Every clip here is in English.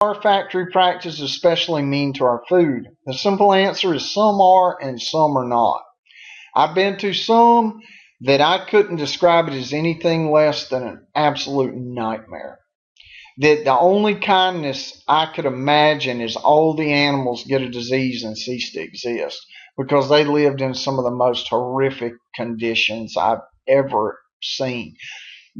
Are factory practices especially mean to our food? The simple answer is some are and some are not. I've been to some that I couldn't describe it as anything less than an absolute nightmare. That the only kindness I could imagine is all the animals get a disease and cease to exist because they lived in some of the most horrific conditions I've ever seen.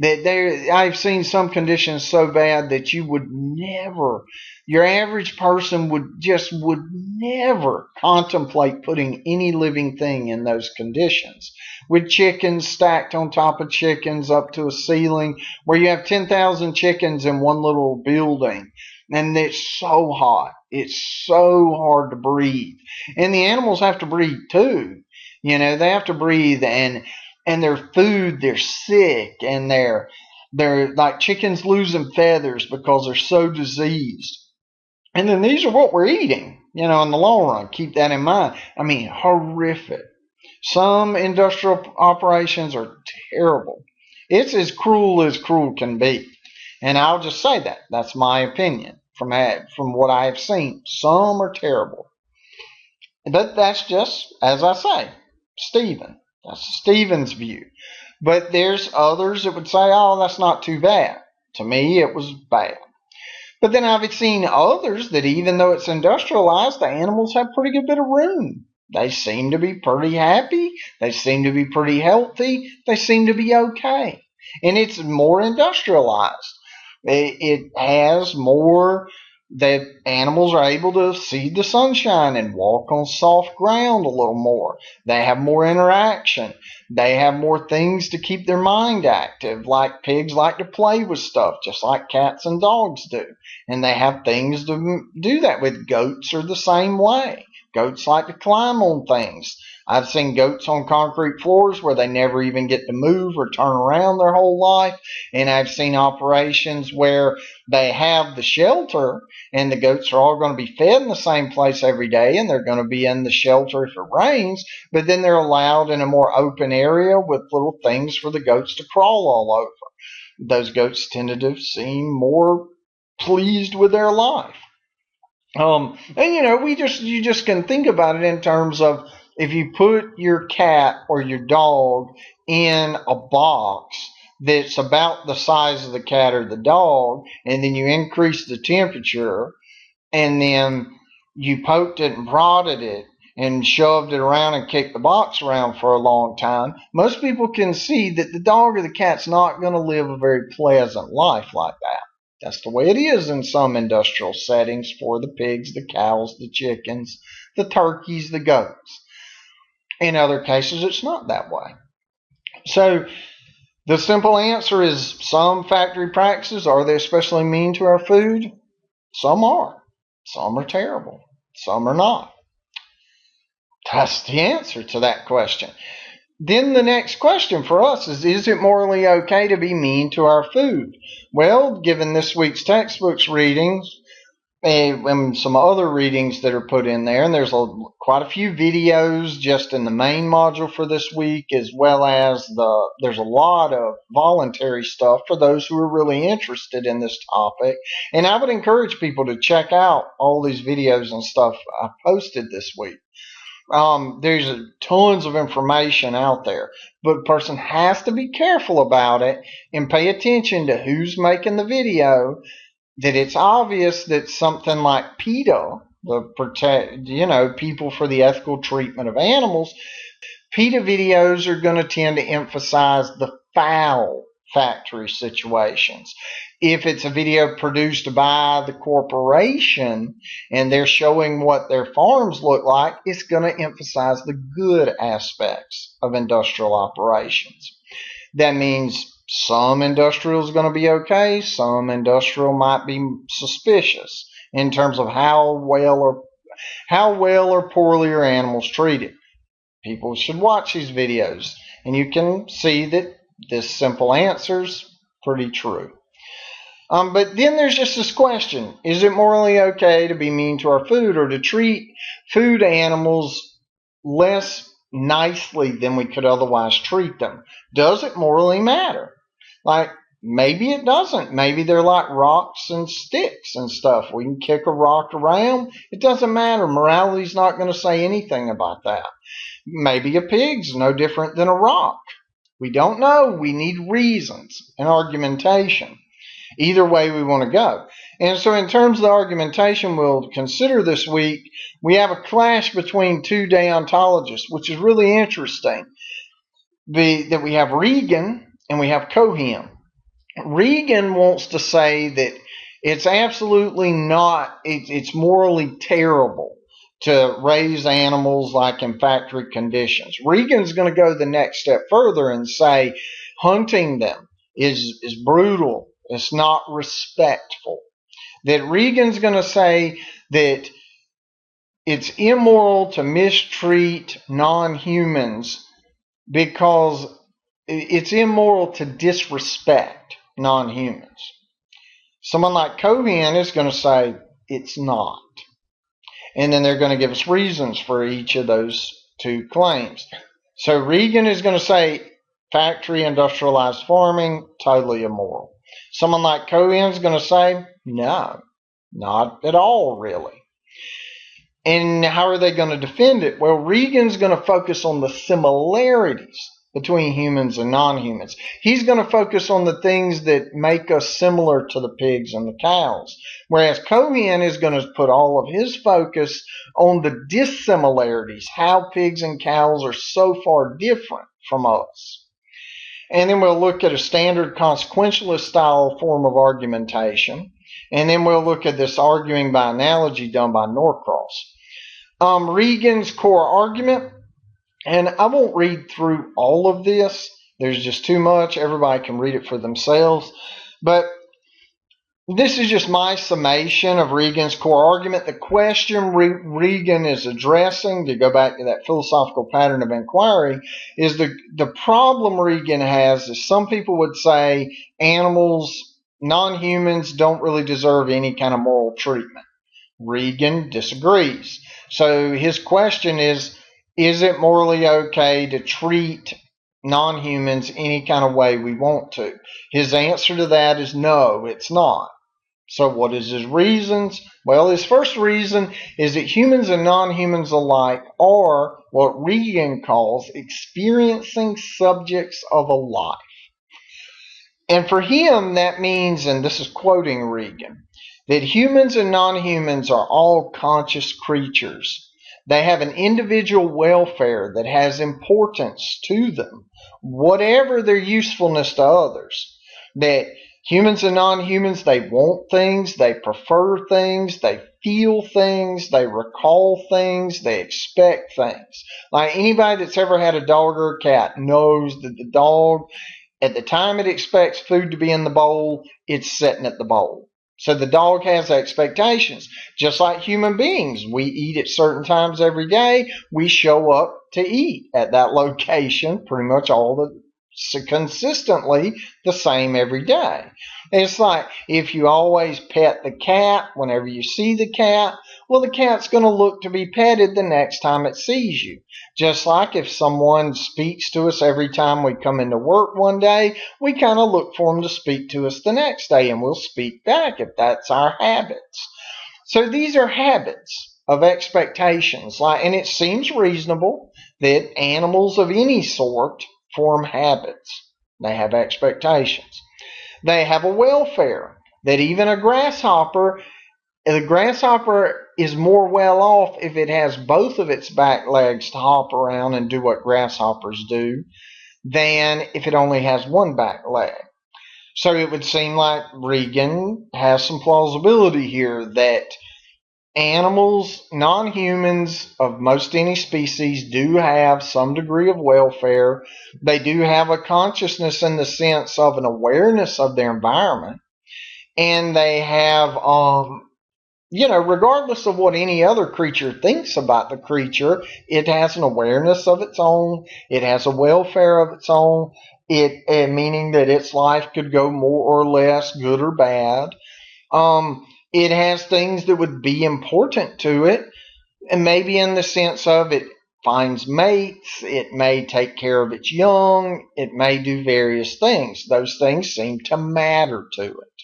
I've seen some conditions so bad that you would never, your average person would never contemplate putting any living thing in those conditions. With chickens stacked on top of chickens up to a ceiling, where you have 10,000 chickens in one little building, and it's so hot, it's so hard to breathe, and the animals have to breathe too. They have to breathe, and their food, they're sick, and they're like chickens losing feathers because they're so diseased. And then these are what we're eating, in the long run. Keep that in mind. I mean, horrific. Some industrial operations are terrible. It's as cruel can be. And I'll just say that. That's my opinion from what I have seen. Some are terrible. But that's just, as I say, Stephen. That's Stephen's view. But there's others that would say, oh, that's not too bad. To me, it was bad. But then I've seen others that even though it's industrialized, the animals have pretty good bit of room. They seem to be pretty happy. They seem to be pretty healthy. They seem to be okay. And it's more industrialized. It has more that animals are able to see the sunshine and walk on soft ground a little more. They have more interaction. They have more things to keep their mind active. Like pigs like to play with stuff, just like cats and dogs do. And they have things to do that with. Goats are the same way. Goats like to climb on things. I've seen goats on concrete floors where they never even get to move or turn around their whole life. And I've seen operations where they have the shelter and the goats are all going to be fed in the same place every day, and they're going to be in the shelter if it rains, but then they're allowed in a more open area with little things for the goats to crawl all over. Those goats tended to seem more pleased with their life. And you just can think about it in terms of if you put your cat or your dog in a box that's about the size of the cat or the dog, and then you increase the temperature, and then you poked it and prodded it and shoved it around and kicked the box around for a long time, most people can see that the dog or the cat's not going to live a very pleasant life like that. That's the way it is in some industrial settings for the pigs, the cows, the chickens, the turkeys, the goats. In other cases, it's not that way. So the simple answer is some factory practices, are they especially mean to our food? Some are. Some are terrible. Some are not. That's the answer to that question. Then the next question for us is it morally okay to be mean to our food? Well, given this week's textbooks readings and some other readings that are put in there, and there's quite a few videos just in the main module for this week, as well as there's a lot of voluntary stuff for those who are really interested in this topic. And I would encourage people to check out all these videos and stuff I posted this week. There's tons of information out there, but a person has to be careful about it and pay attention to who's making the video. That it's obvious that something like PETA, People for the Ethical Treatment of Animals, PETA videos are going to tend to emphasize the foul factory situations. If it's a video produced by the corporation and they're showing what their farms look like, it's going to emphasize the good aspects of industrial operations. That means some industrial is going to be okay, some industrial might be suspicious in terms of how well or poorly are animals treated. People should watch these videos, and you can see that this simple answer is pretty true. But then there's just this question: is it morally okay to be mean to our food or to treat food animals less nicely than we could otherwise treat them? Does it morally matter? Like, Maybe it doesn't. Maybe they're like rocks and sticks and stuff. We can kick a rock around. It doesn't matter. Morality's not going to say anything about that. Maybe a pig's no different than a rock. We don't know. We need reasons and argumentation. Either way we want to go. And so in terms of the argumentation we'll consider this week, we have a clash between two deontologists, which is really interesting. That we have Regan and we have Cohen. Regan wants to say that it's absolutely not, it's morally terrible to raise animals like in factory conditions. Regan's going to go the next step further and say hunting them is brutal. It's not respectful. That Regan's going to say that it's immoral to mistreat non-humans because it's immoral to disrespect non-humans. Someone like Cohen is going to say it's not. And then they're going to give us reasons for each of those two claims. So Regan is going to say factory industrialized farming, totally immoral. Someone like Cohen is going to say, no, not at all, really. And how are they going to defend it? Well, Regan's going to focus on the similarities between humans and non-humans. He's going to focus on the things that make us similar to the pigs and the cows. Whereas Cohen is going to put all of his focus on the dissimilarities, how pigs and cows are so far different from us. And then we'll look at a standard consequentialist style form of argumentation. And then we'll look at this arguing by analogy done by Norcross. Regan's core argument, and I won't read through all of this. There's just too much. Everybody can read it for themselves. But this is just my summation of Regan's core argument. The question Regan is addressing, to go back to that philosophical pattern of inquiry, is the problem Regan has is some people would say animals, non-humans, don't really deserve any kind of moral treatment. Regan disagrees. So his question is it morally okay to treat non-humans any kind of way we want to? His answer to that is no, it's not. So what is his reasons? Well, his first reason is that humans and non-humans alike are what Regan calls experiencing subjects of a life. And for him, that means, and this is quoting Regan, that humans and non-humans are all conscious creatures. They have an individual welfare that has importance to them, whatever their usefulness to others. That humans and non-humans, they want things, they prefer things, they feel things, they recall things, they expect things. Like anybody that's ever had a dog or a cat knows that the dog, at the time it expects food to be in the bowl, it's sitting at the bowl. So the dog has expectations. Just like human beings, we eat at certain times every day. We show up to eat at that location pretty much consistently the same every day. It's like if you always pet the cat whenever you see the cat, well, the cat's going to look to be petted the next time it sees you. Just like if someone speaks to us every time we come into work one day, we kind of look for them to speak to us the next day, and we'll speak back if that's our habits. So these are habits of expectations, and it seems reasonable that animals of any sort form habits. They have expectations. They have a welfare, that even the grasshopper is more well off if it has both of its back legs to hop around and do what grasshoppers do than if it only has one back leg. So it would seem like Regan has some plausibility here that animals, non-humans of most any species, do have some degree of welfare. They do have a consciousness in the sense of an awareness of their environment. And they have, regardless of what any other creature thinks about the creature, it has an awareness of its own. It has a welfare of its own, meaning that its life could go more or less good or bad. It has things that would be important to it, and maybe in the sense of it finds mates, it may take care of its young, it may do various things. Those things seem to matter to it.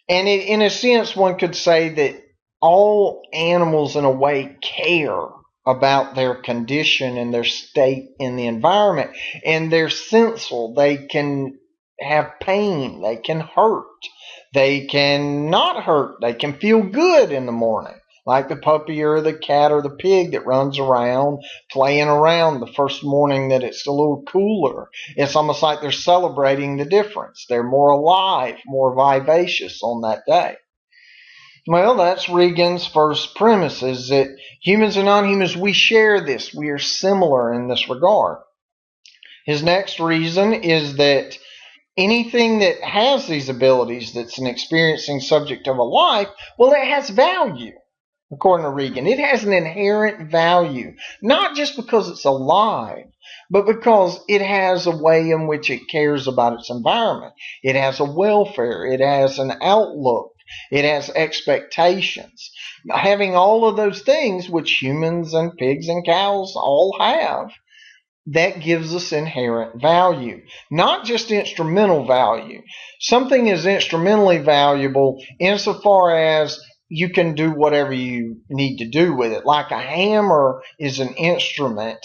And in a sense, one could say that all animals, in a way, care about their condition and their state in the environment. And they're sensible. They can have pain. They can hurt. They can not hurt. They can feel good in the morning, like the puppy or the cat or the pig that runs around playing around the first morning that it's a little cooler. It's almost like they're celebrating the difference. They're more alive, more vivacious on that day. Well, that's Regan's first premise, is that humans and non-humans, we share this. We are similar in this regard. His next reason is that anything that has these abilities, that's an experiencing subject of a life, well, it has value. According to Regan, it has an inherent value, not just because it's alive, but because it has a way in which it cares about its environment. It has a welfare. It has an outlook. It has expectations. Having all of those things, which humans and pigs and cows all have, that gives us inherent value, not just instrumental value. Something is instrumentally valuable insofar as you can do whatever you need to do with it. Like a hammer is an instrument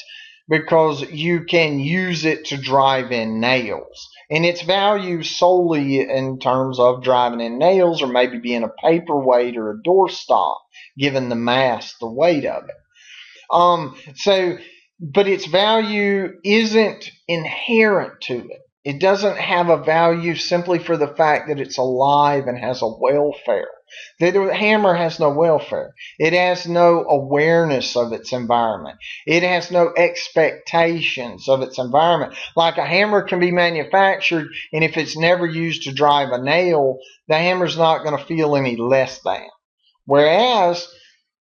because you can use it to drive in nails. And its value solely in terms of driving in nails, or maybe being a paperweight or a doorstop, given the mass, the weight of it. But its value isn't inherent to it. It doesn't have a value simply for the fact that it's alive and has a welfare. The hammer has no welfare. It has no awareness of its environment. It has no expectations of its environment. Like a hammer can be manufactured, and if it's never used to drive a nail, the hammer's not going to feel any less than. Whereas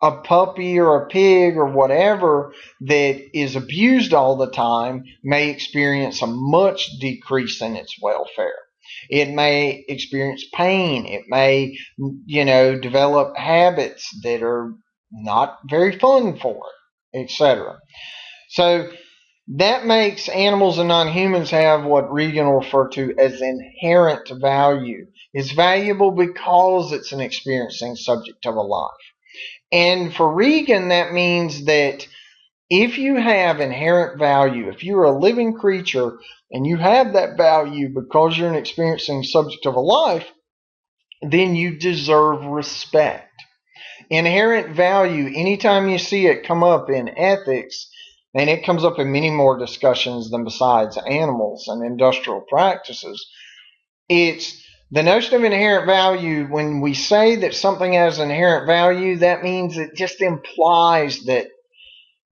a puppy or a pig or whatever that is abused all the time may experience a much decrease in its welfare. It may experience pain. It may, develop habits that are not very fun for it, etc. So that makes animals and non-humans have what Regan will refer to as inherent value. It's valuable because it's an experiencing subject of a life. And for Regan, that means that if you have inherent value, if you're a living creature and you have that value because you're an experiencing subject of a life, then you deserve respect. Inherent value, anytime you see it come up in ethics, and it comes up in many more discussions than besides animals and industrial practices, it's the notion of inherent value. When we say that something has inherent value, that means it just implies that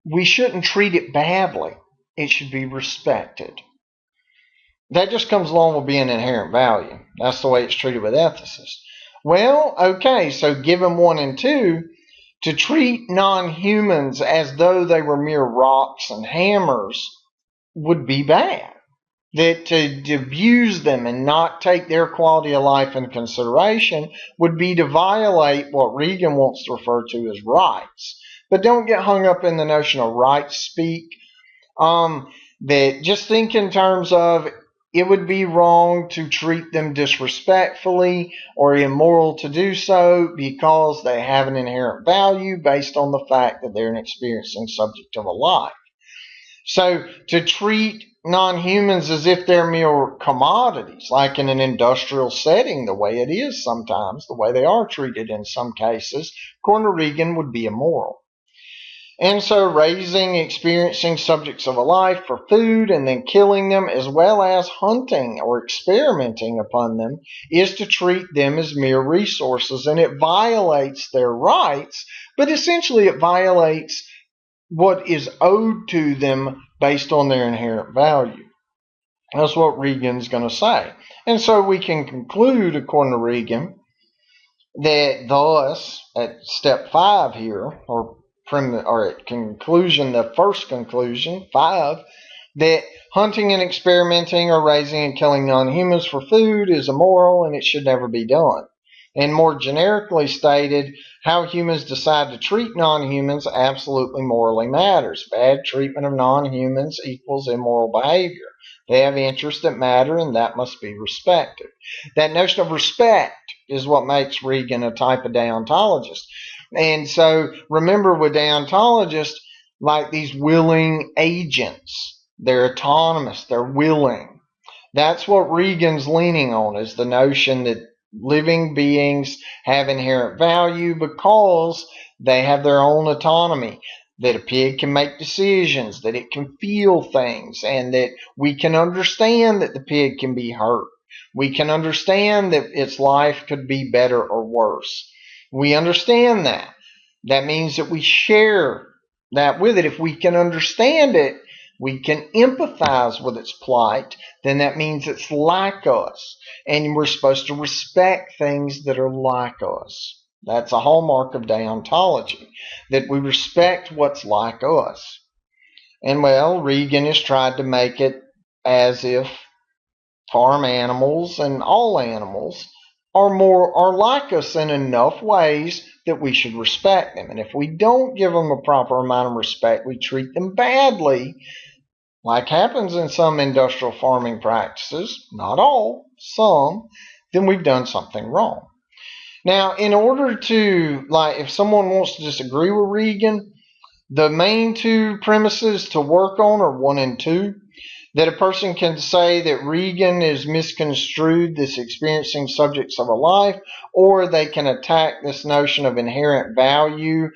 we shouldn't treat it badly. It should be respected. That just comes along with being inherent value. That's the way it's treated with ethicists. Well, okay, so given 1 and 2, to treat non-humans as though they were mere rocks and hammers would be bad. That to abuse them and not take their quality of life into consideration would be to violate what Regan wants to refer to as rights. But don't get hung up in the notion of rights speak. That just think in terms of it would be wrong to treat them disrespectfully or immoral to do so because they have an inherent value based on the fact that they're an experiencing subject of a life. So to treat non-humans as if they're mere commodities, like in an industrial setting, the way it is sometimes, the way they are treated in some cases, according to Regan, would be immoral. And so raising experiencing subjects of a life for food and then killing them, as well as hunting or experimenting upon them, is to treat them as mere resources, and it violates their rights, but essentially it violates what is owed to them based on their inherent value. That's what Regan's going to say. And so we can conclude, according to Regan, that thus, at step 5 here, or at conclusion, the first conclusion, 5, that hunting and experimenting or raising and killing non-humans for food is immoral and it should never be done. And more generically stated, how humans decide to treat non-humans absolutely morally matters. Bad treatment of non-humans equals immoral behavior. They have interests that matter, and that must be respected. That notion of respect is what makes Regan a type of deontologist. And so remember, with deontologists, like these willing agents, they're autonomous, they're willing. That's what Regan's leaning on, is the notion that living beings have inherent value because they have their own autonomy, that a pig can make decisions, that it can feel things, and that we can understand that the pig can be hurt. We can understand that its life could be better or worse. We understand that. That means that we share that with it. If we can understand it, we can empathize with its plight, then that means it's like us. And we're supposed to respect things that are like us. That's a hallmark of deontology, that we respect what's like us. And well, Regan has tried to make it as if farm animals and all animals are like us in enough ways that we should respect them. And if we don't give them a proper amount of respect, we treat them badly, like happens in some industrial farming practices, not all, some, then we've done something wrong. Now, in order to, like, if someone wants to disagree with Regan, the main two premises to work on are 1 and 2. That a person can say that Regan is misconstrued this experiencing subjects of a life, or they can attack this notion of inherent value.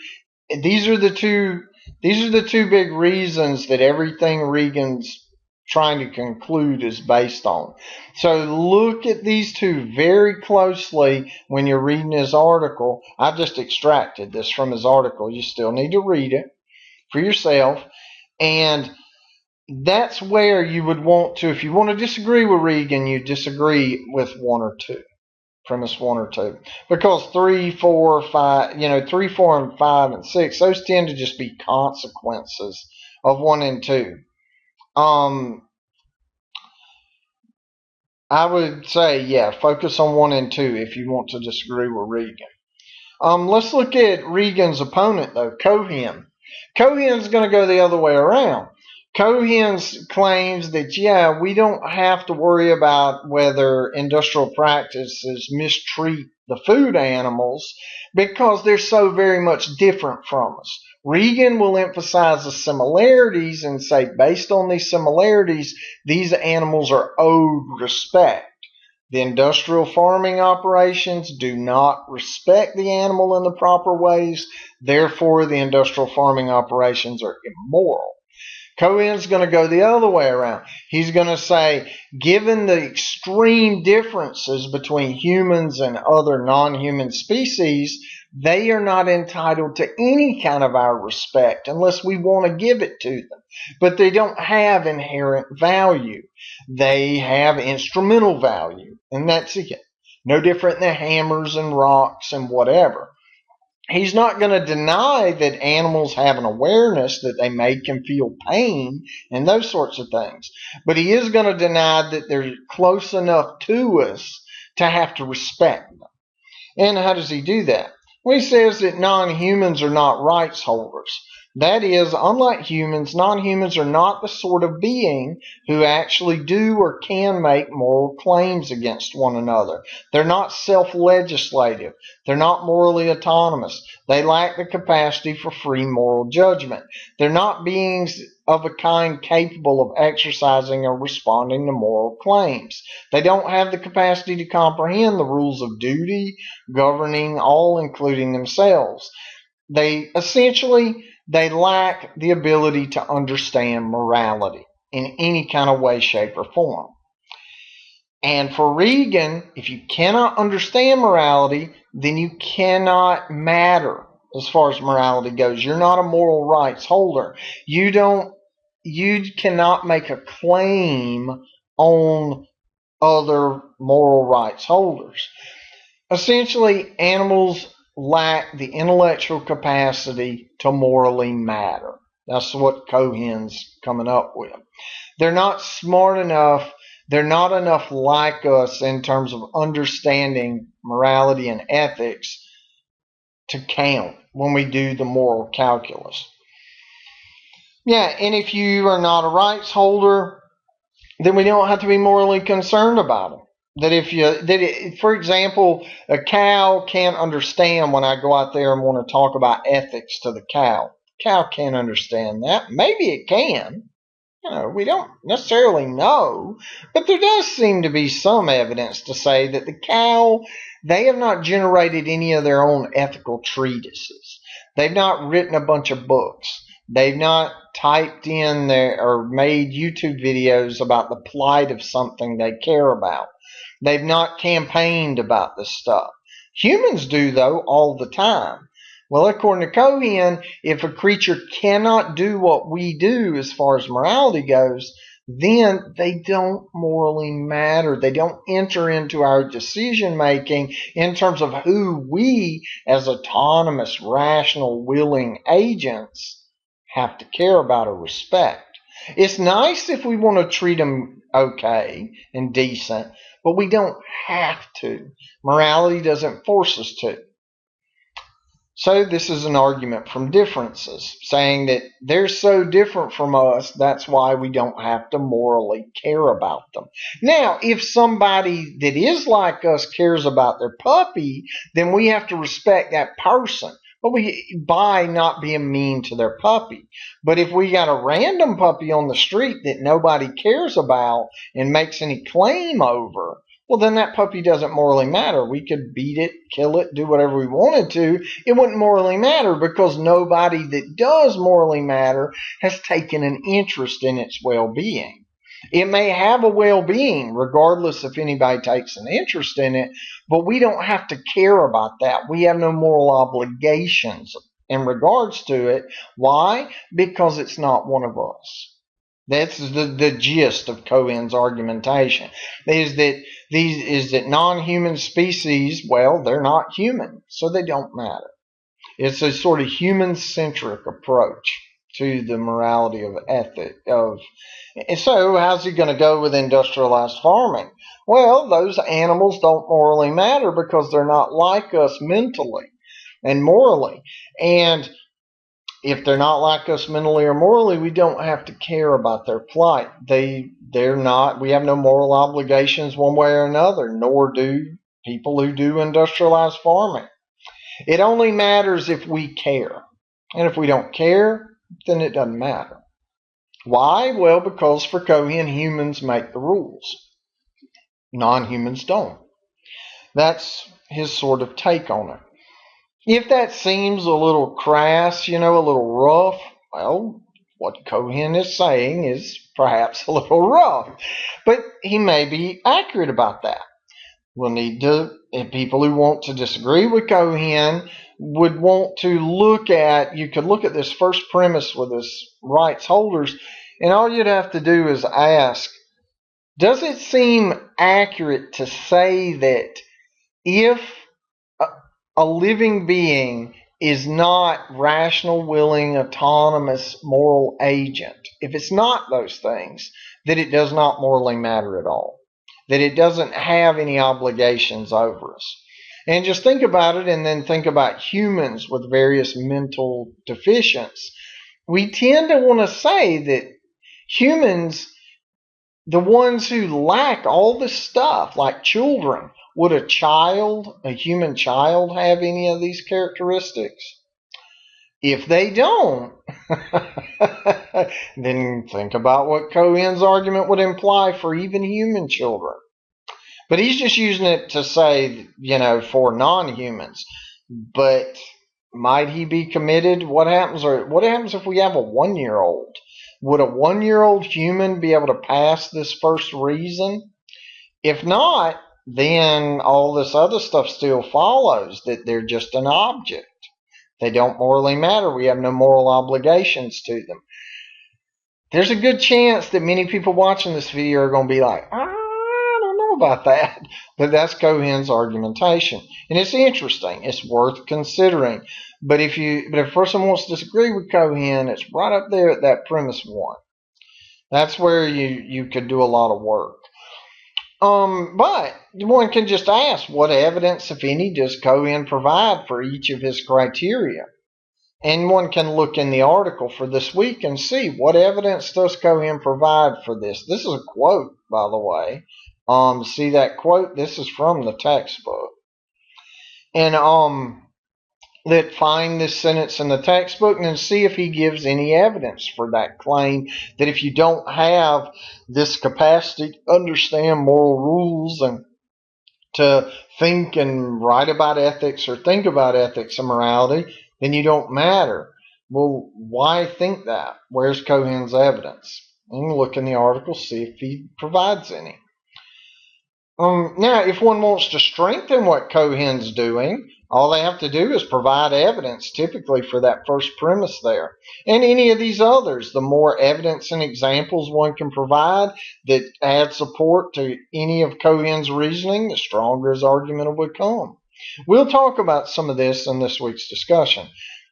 These are the two big reasons that everything Regan's trying to conclude is based on. So look at these two very closely when you're reading his article. I've just extracted this from his article. You still need to read it for yourself. And that's where you would want to, if you want to disagree with Regan, you disagree with 1 or 2. Premise 1 or 2. Because 3, 4, 5, 3, 4, and 5, and 6, those tend to just be consequences of 1 and 2. I would say, yeah, focus on 1 and 2 if you want to disagree with Regan. Let's look at Regan's opponent, though, Cohen. Cohen's going to go the other way around. Cohen claims that, yeah, we don't have to worry about whether industrial practices mistreat the food animals because they're so very much different from us. Regan will emphasize the similarities and say, based on these similarities, these animals are owed respect. The industrial farming operations do not respect the animal in the proper ways. Therefore, the industrial farming operations are immoral. Cohen's going to go the other way around. He's going to say, given the extreme differences between humans and other non-human species, they are not entitled to any kind of our respect unless we want to give it to them. But they don't have inherent value. They have instrumental value, and that's it. No different than hammers and rocks and whatever. He's not going to deny that animals have an awareness that they can feel pain and those sorts of things. But he is going to deny that they're close enough to us to have to respect them. And how does he do that? Well, he says that non-humans are not rights holders. That is, unlike humans, non-humans are not the sort of being who actually do or can make moral claims against one another. They're not self-legislative. They're not morally autonomous. They lack the capacity for free moral judgment. They're not beings of a kind capable of exercising or responding to moral claims. They don't have the capacity to comprehend the rules of duty governing all, including themselves. They lack the ability to understand morality in any kind of way, shape, or form. And for Regan, if you cannot understand morality, then you cannot matter as far as morality goes. You're not a moral rights holder. You cannot make a claim on other moral rights holders. Essentially, animals lack the intellectual capacity to morally matter. That's what Cohen's coming up with. They're not smart enough. They're not enough like us in terms of understanding morality and ethics to count when we do the moral calculus. Yeah, and if you are not a rights holder, then we don't have to be morally concerned about them. For example, a cow can't understand when I go out there and want to talk about ethics to the cow. Cow can't understand that. Maybe it can. We don't necessarily know, but there does seem to be some evidence to say that the cow, they have not generated any of their own ethical treatises. They've not written a bunch of books. They've not typed in or made YouTube videos about the plight of something they care about. They've not campaigned about this stuff. Humans do, though, all the time. Well, according to Cohen, if a creature cannot do what we do as far as morality goes, then they don't morally matter. They don't enter into our decision making in terms of who we, as autonomous, rational, willing agents, have to care about or respect. It's nice if we want to treat them okay and decent, but we don't have to. Morality doesn't force us to. So this is an argument from differences, saying that they're so different from us, that's why we don't have to morally care about them. Now, if somebody that is like us cares about their puppy, then we have to respect that person, but by not being mean to their puppy. But if we got a random puppy on the street that nobody cares about and makes any claim over, well, then that puppy doesn't morally matter. We could beat it, kill it, do whatever we wanted to. It wouldn't morally matter because nobody that does morally matter has taken an interest in its well-being. It may have a well-being regardless if anybody takes an interest in it, but we don't have to care about that. We have no moral obligations in regards to it. Why? Because it's not one of us. That's the gist of Cohen's argumentation. Is that non-human species, well, they're not human, so they don't matter. It's a sort of human-centric approach to the morality of ethic. And so, how's he going to go with industrialized farming? Well, those animals don't morally matter because they're not like us mentally and morally. And if they're not like us mentally or morally, we don't have to care about their plight. They're not. We have no moral obligations one way or another, nor do people who do industrialized farming. It only matters if we care. And if we don't care, then it doesn't matter. Why? Well, because for Cohen, humans make the rules. Non-humans don't. That's his sort of take on it. If that seems a little crass, a little rough, well, what Cohen is saying is perhaps a little rough. But he may be accurate about that. We'll need to, and people who want to disagree with Cohen would want to you could look at this first premise with his rights holders, and all you'd have to do is ask, does it seem accurate to say that if a living being is not rational, willing, autonomous, moral agent, if it's not those things, that it does not morally matter at all, that it doesn't have any obligations over us? And just think about it, and then think about humans with various mental deficiencies. We tend to want to say that humans, the ones who lack all this stuff, like children, would a human child, have any of these characteristics? If they don't, then think about what Cohen's argument would imply for even human children. But he's just using it to say, for non-humans. But might he be committed? What happens if we have a 1-year-old? Would a 1-year-old human be able to pass this first reason? If not, then all this other stuff still follows, that they're just an object. They don't morally matter. We have no moral obligations to them. There's a good chance that many people watching this video are going to be like, I don't know about that. But that's Cohen's argumentation. And it's interesting. It's worth considering. But if a person wants to disagree with Cohen, it's right up there at that premise one. That's where you could do a lot of work. But one can just ask, what evidence, if any, does Cohen provide for each of his criteria? And one can look in the article for this week and see what evidence does Cohen provide for this. This is a quote, by the way. See that quote? This is from the textbook. And let's find this sentence in the textbook and then see if he gives any evidence for that claim that if you don't have this capacity to understand moral rules and to think and write about ethics or think about ethics and morality, then you don't matter. Well, why think that? Where's Cohen's evidence? And look in the article, see if he provides any. Now, if one wants to strengthen what Cohen's doing, all they have to do is provide evidence, typically for that first premise there. And any of these others, the more evidence and examples one can provide that add support to any of Cohen's reasoning, the stronger his argument will become. We'll talk about some of this in this week's discussion,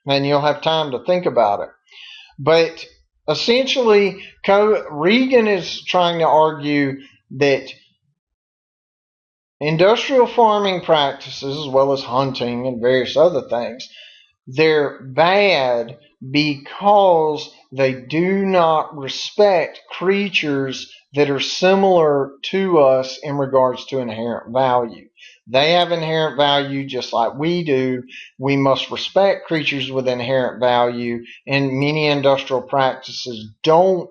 and you'll have time to think about it. But essentially, Regan is trying to argue that industrial farming practices, as well as hunting and various other things, they're bad because they do not respect creatures that are similar to us in regards to inherent value. They have inherent value just like we do. We must respect creatures with inherent value, and many industrial practices don't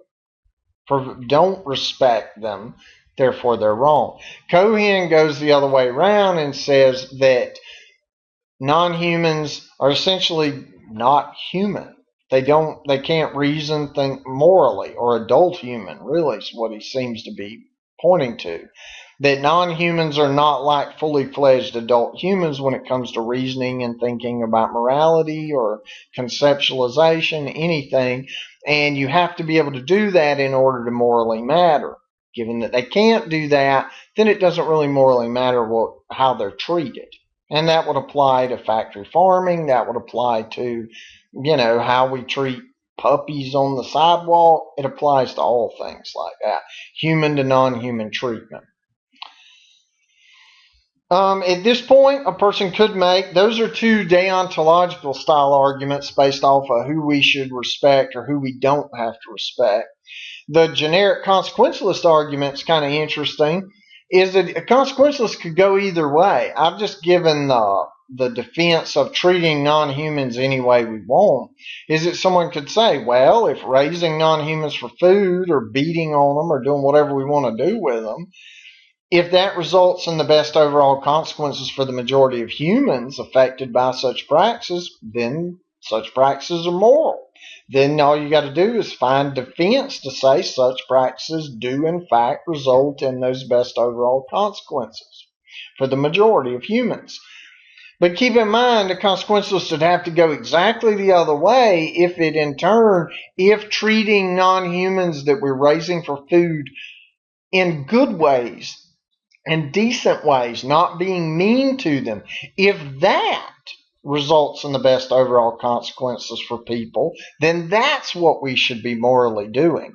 respect them. Therefore, they're wrong. Cohen goes the other way around and says that non-humans are essentially not human. They can't reason, think morally, or adult human, really, is what he seems to be pointing to. That non-humans are not like fully fledged adult humans when it comes to reasoning and thinking about morality or conceptualization, anything. And you have to be able to do that in order to morally matter. Given that they can't do that, then it doesn't really morally matter how they're treated. And that would apply to factory farming. That would apply to, how we treat puppies on the sidewalk. It applies to all things like that. Human to non-human treatment. At this point, a person could make, those are two deontological style arguments based off of who we should respect or who we don't have to respect. The generic consequentialist argument is kind of interesting, is that a consequentialist could go either way. I've just given the defense of treating non-humans any way we want, is that someone could say, well, if raising non-humans for food or beating on them or doing whatever we want to do with them, if that results in the best overall consequences for the majority of humans affected by such practices, then such practices are moral. Then all you got to do is find defense to say such practices do in fact result in those best overall consequences for the majority of humans. But keep in mind, the consequentialist would have to go exactly the other way if treating non-humans that we're raising for food in good ways and decent ways, not being mean to them, if that results in the best overall consequences for people, then that's what we should be morally doing.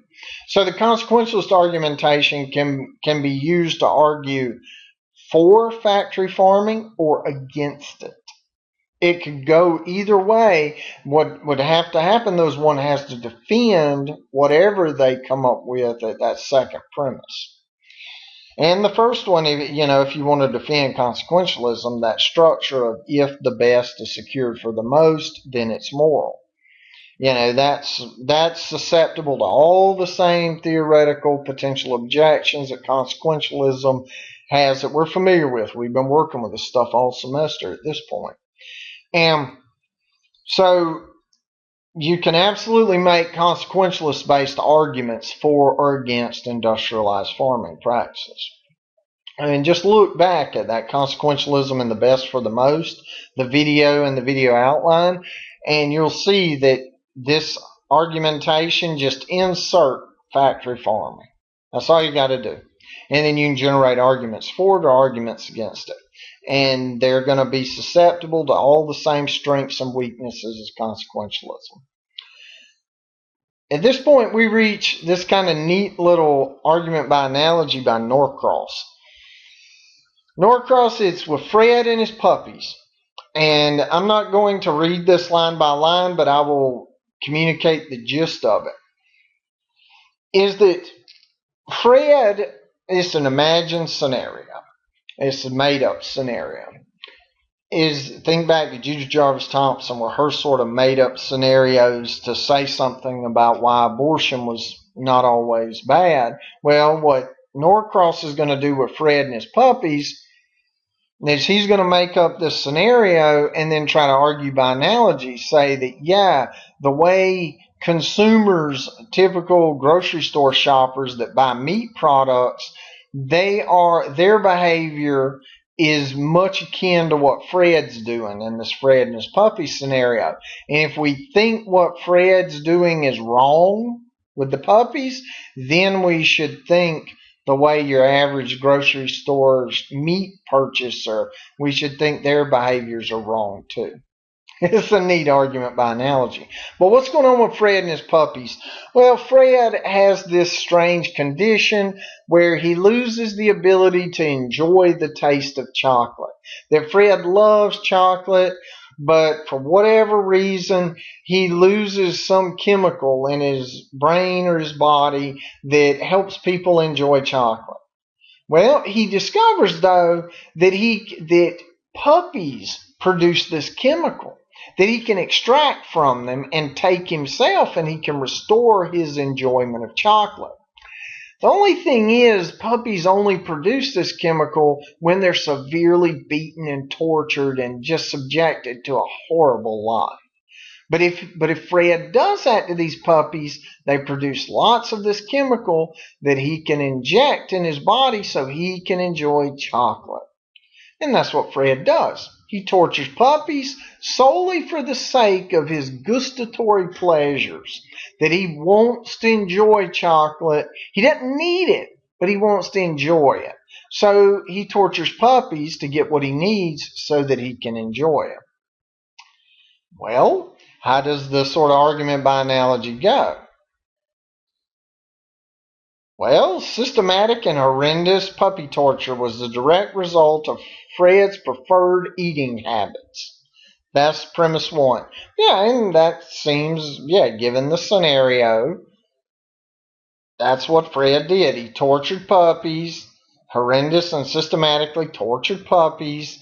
So the consequentialist argumentation can be used to argue for factory farming or against it. It could go either way. What would have to happen, though, is one has to defend whatever they come up with at that second premise. And the first one, if you want to defend consequentialism, that structure of if the best is secured for the most, then it's moral. That's susceptible to all the same theoretical potential objections that consequentialism has that we're familiar with. We've been working with this stuff all semester at this point. And so you can absolutely make consequentialist-based arguments for or against industrialized farming practices. I mean, just look back at that consequentialism and the best for the most, the video and the video outline, and you'll see that this argumentation, just insert factory farming. That's all you got to do. And then you can generate arguments for it or arguments against it. And they're going to be susceptible to all the same strengths and weaknesses as consequentialism. At this point, we reach this kind of neat little argument by analogy by Norcross. Norcross, it's with Fred and his puppies. And I'm not going to read this line by line, but I will communicate the gist of it. Is that Fred is an imagined scenario. It's a made up scenario. Think back to Judith Jarvis Thompson with her sort of made up scenarios to say something about why abortion was not always bad. Well, what Norcross is going to do with Fred and his puppies is he's going to make up this scenario and then try to argue by analogy, say that, yeah, the way consumers, typical grocery store shoppers that buy meat products, their behavior is much akin to what Fred's doing in this Fred and his puppy scenario. And if we think what Fred's doing is wrong with the puppies, then we should think the way your average grocery store's meat purchaser, we should think their behaviors are wrong too. It's a neat argument by analogy. But what's going on with Fred and his puppies? Well, Fred has this strange condition where he loses the ability to enjoy the taste of chocolate. That Fred loves chocolate, but for whatever reason, he loses some chemical in his brain or his body that helps people enjoy chocolate. Well, he discovers, though, that puppies produce this chemical that he can extract from them and take himself, and he can restore his enjoyment of chocolate. The only thing is, puppies only produce this chemical when they're severely beaten and tortured and just subjected to a horrible life. But if Fred does that to these puppies, they produce lots of this chemical that he can inject in his body so he can enjoy chocolate. And that's what Fred does. He tortures puppies solely for the sake of his gustatory pleasures, that he wants to enjoy chocolate. He doesn't need it, but he wants to enjoy it. So he tortures puppies to get what he needs so that he can enjoy it. Well, how does the sort of argument by analogy go? Well, systematic and horrendous puppy torture was the direct result of Fred's preferred eating habits. That's premise one. Yeah, and that seems, given the scenario, that's what Fred did. He tortured puppies, horrendous and systematically tortured puppies,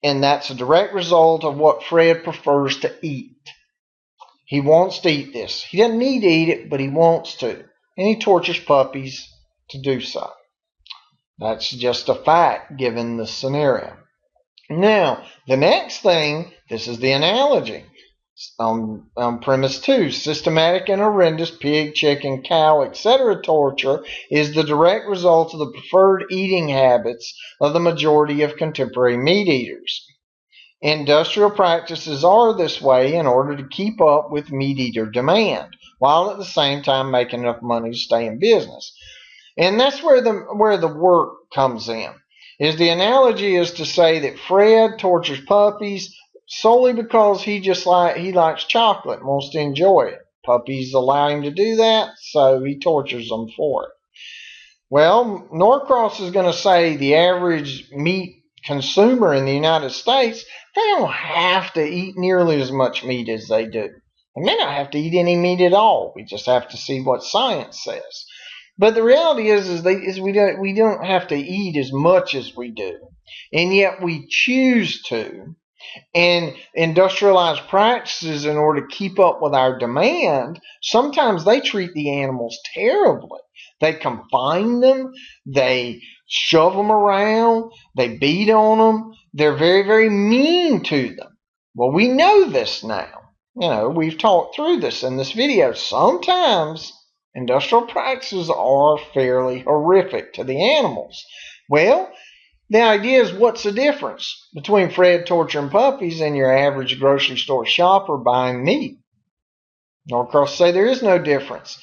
and that's a direct result of what Fred prefers to eat. He wants to eat this. He doesn't need to eat it, but he wants to. And he tortures puppies to do so. That's just a fact given the scenario. Now, the next thing, this is the analogy. On premise 2, systematic and horrendous pig, chicken, cow, etc. torture is the direct result of the preferred eating habits of the majority of contemporary meat eaters. Industrial practices are this way in order to keep up with meat eater demand, while at the same time making enough money to stay in business. And that's where the work comes in. The analogy is to say that Fred tortures puppies solely because he likes chocolate and wants to enjoy it. Puppies allow him to do that, so he tortures them for it. Well, Norcross is going to say the average meat consumer in the United States, they don't have to eat nearly as much meat as they do. They may not have to eat any meat at all. We just have to see what science says. But the reality is we don't have to eat as much as we do, and yet we choose to. And industrialized practices, in order to keep up with our demand, sometimes they treat the animals terribly. They confine them, they shove them around, they beat on them, they're very, very mean to them. Well, we know this now. We've talked through this in this video. Sometimes industrial practices are fairly horrific to the animals. Well, the idea is, what's the difference between Fred torturing puppies and your average grocery store shopper buying meat? Norcross say there is no difference.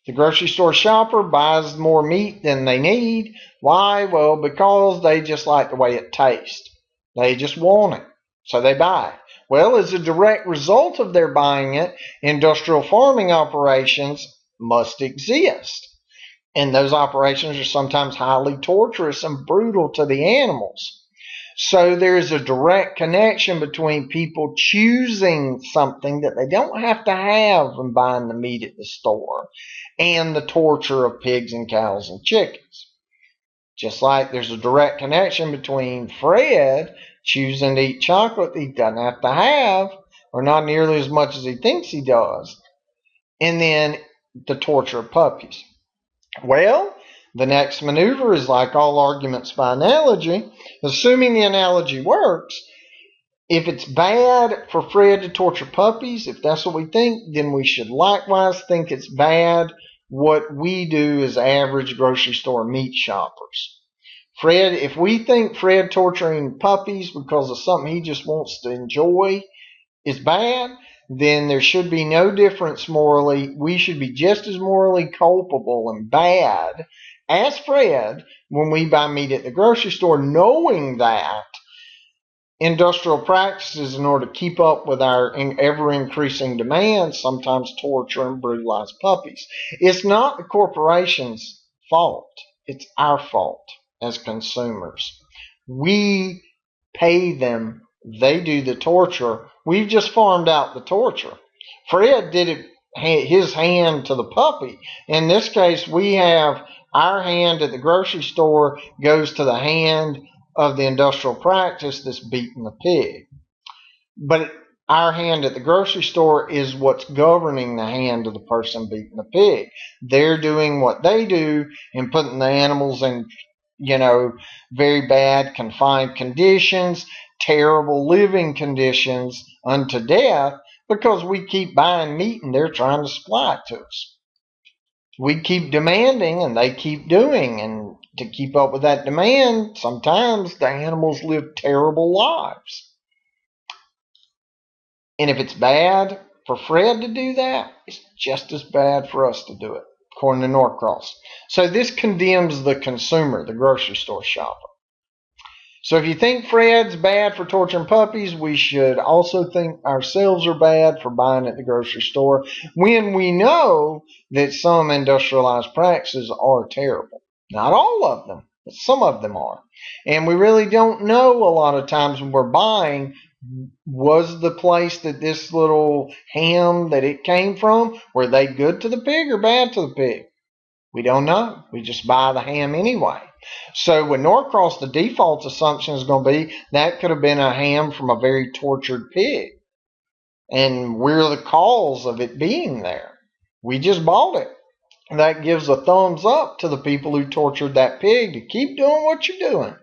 The grocery store shopper buys more meat than they need. Why? Well, because they just like the way it tastes. They just want it, so they buy it. Well, as a direct result of their buying it, industrial farming operations must exist. And those operations are sometimes highly torturous and brutal to the animals. So there's a direct connection between people choosing something that they don't have to have when buying the meat at the store and the torture of pigs and cows and chickens. Just like there's a direct connection between Fred choosing to eat chocolate that he doesn't have to have, or not nearly as much as he thinks he does, and then the torture of puppies. Well, the next maneuver is like all arguments by analogy. Assuming the analogy works, if it's bad for Fred to torture puppies, if that's what we think, then we should likewise think it's bad what we do as average grocery store meat shoppers. Fred, if we think Fred torturing puppies because of something he just wants to enjoy is bad, then there should be no difference morally. We should be just as morally culpable and bad as Fred when we buy meat at the grocery store, knowing that industrial practices, in order to keep up with our ever-increasing demands, sometimes torture and brutalize puppies. It's not the corporation's fault. It's our fault as consumers. We pay them. They do the torture. We've just farmed out the torture. Fred did it his hand to the puppy. In this case, we have our hand at the grocery store goes to the hand of the industrial practice that's beating the pig. But our hand at the grocery store is what's governing the hand of the person beating the pig. They're doing what they do and putting the animals in, very bad confined conditions, terrible living conditions unto death, because we keep buying meat and they're trying to supply it to us. We keep demanding and they keep doing, and to keep up with that demand, sometimes the animals live terrible lives. And if it's bad for Fred to do that, it's just as bad for us to do it, according to Norcross. So this condemns the consumer, the grocery store shopper. So if you think Fred's bad for torturing puppies, we should also think ourselves are bad for buying at the grocery store, when we know that some industrialized practices are terrible. Not all of them, but some of them are. And we really don't know a lot of times when we're buying, was the place that this little ham that it came from, were they good to the pig or bad to the pig? We don't know. We just buy the ham anyway. So with Norcross, the default assumption is going to be that could have been a ham from a very tortured pig. And we're the cause of it being there. We just bought it. That gives a thumbs up to the people who tortured that pig to keep doing what you're doing.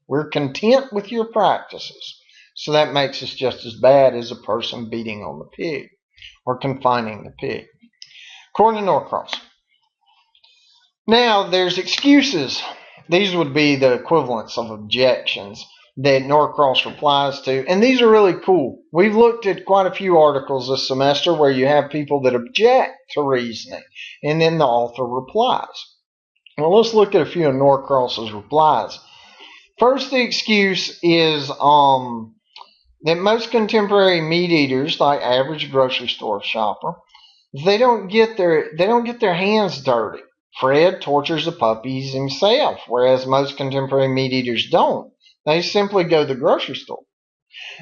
We're content with your practices. So that makes us just as bad as a person beating on the pig or confining the pig, according to Norcross. Now, there's excuses. These would be the equivalents of objections that Norcross replies to, and these are really cool. We've looked at quite a few articles this semester where you have people that object to reasoning, and then the author replies. Well, let's look at a few of Norcross's replies. First, the excuse is that most contemporary meat eaters, like average grocery store shopper, they don't get their hands dirty. Fred tortures the puppies himself, whereas most contemporary meat eaters don't. They simply go to the grocery store.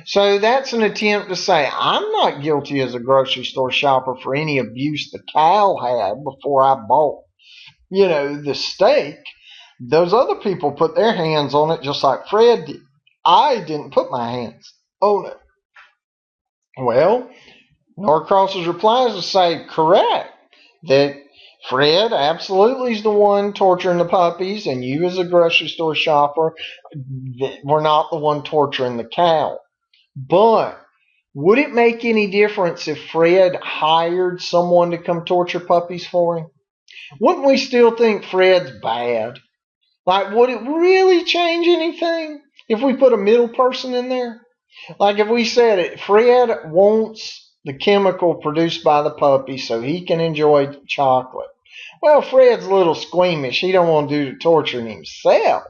So that's an attempt to say, I'm not guilty as a grocery store shopper for any abuse the cow had before I bought, the steak. Those other people put their hands on it just like Fred did. I didn't put my hands on it. Well, Norcross's reply is to say, correct, that Fred absolutely is the one torturing the puppies, and you as a grocery store shopper were not the one torturing the cow. But would it make any difference if Fred hired someone to come torture puppies for him? Wouldn't we still think Fred's bad? Like, would it really change anything if we put a middle person in there? Like if we said it, Fred wants the chemical produced by the puppy so he can enjoy chocolate. Well, Fred's a little squeamish. He don't want to do the torturing himself.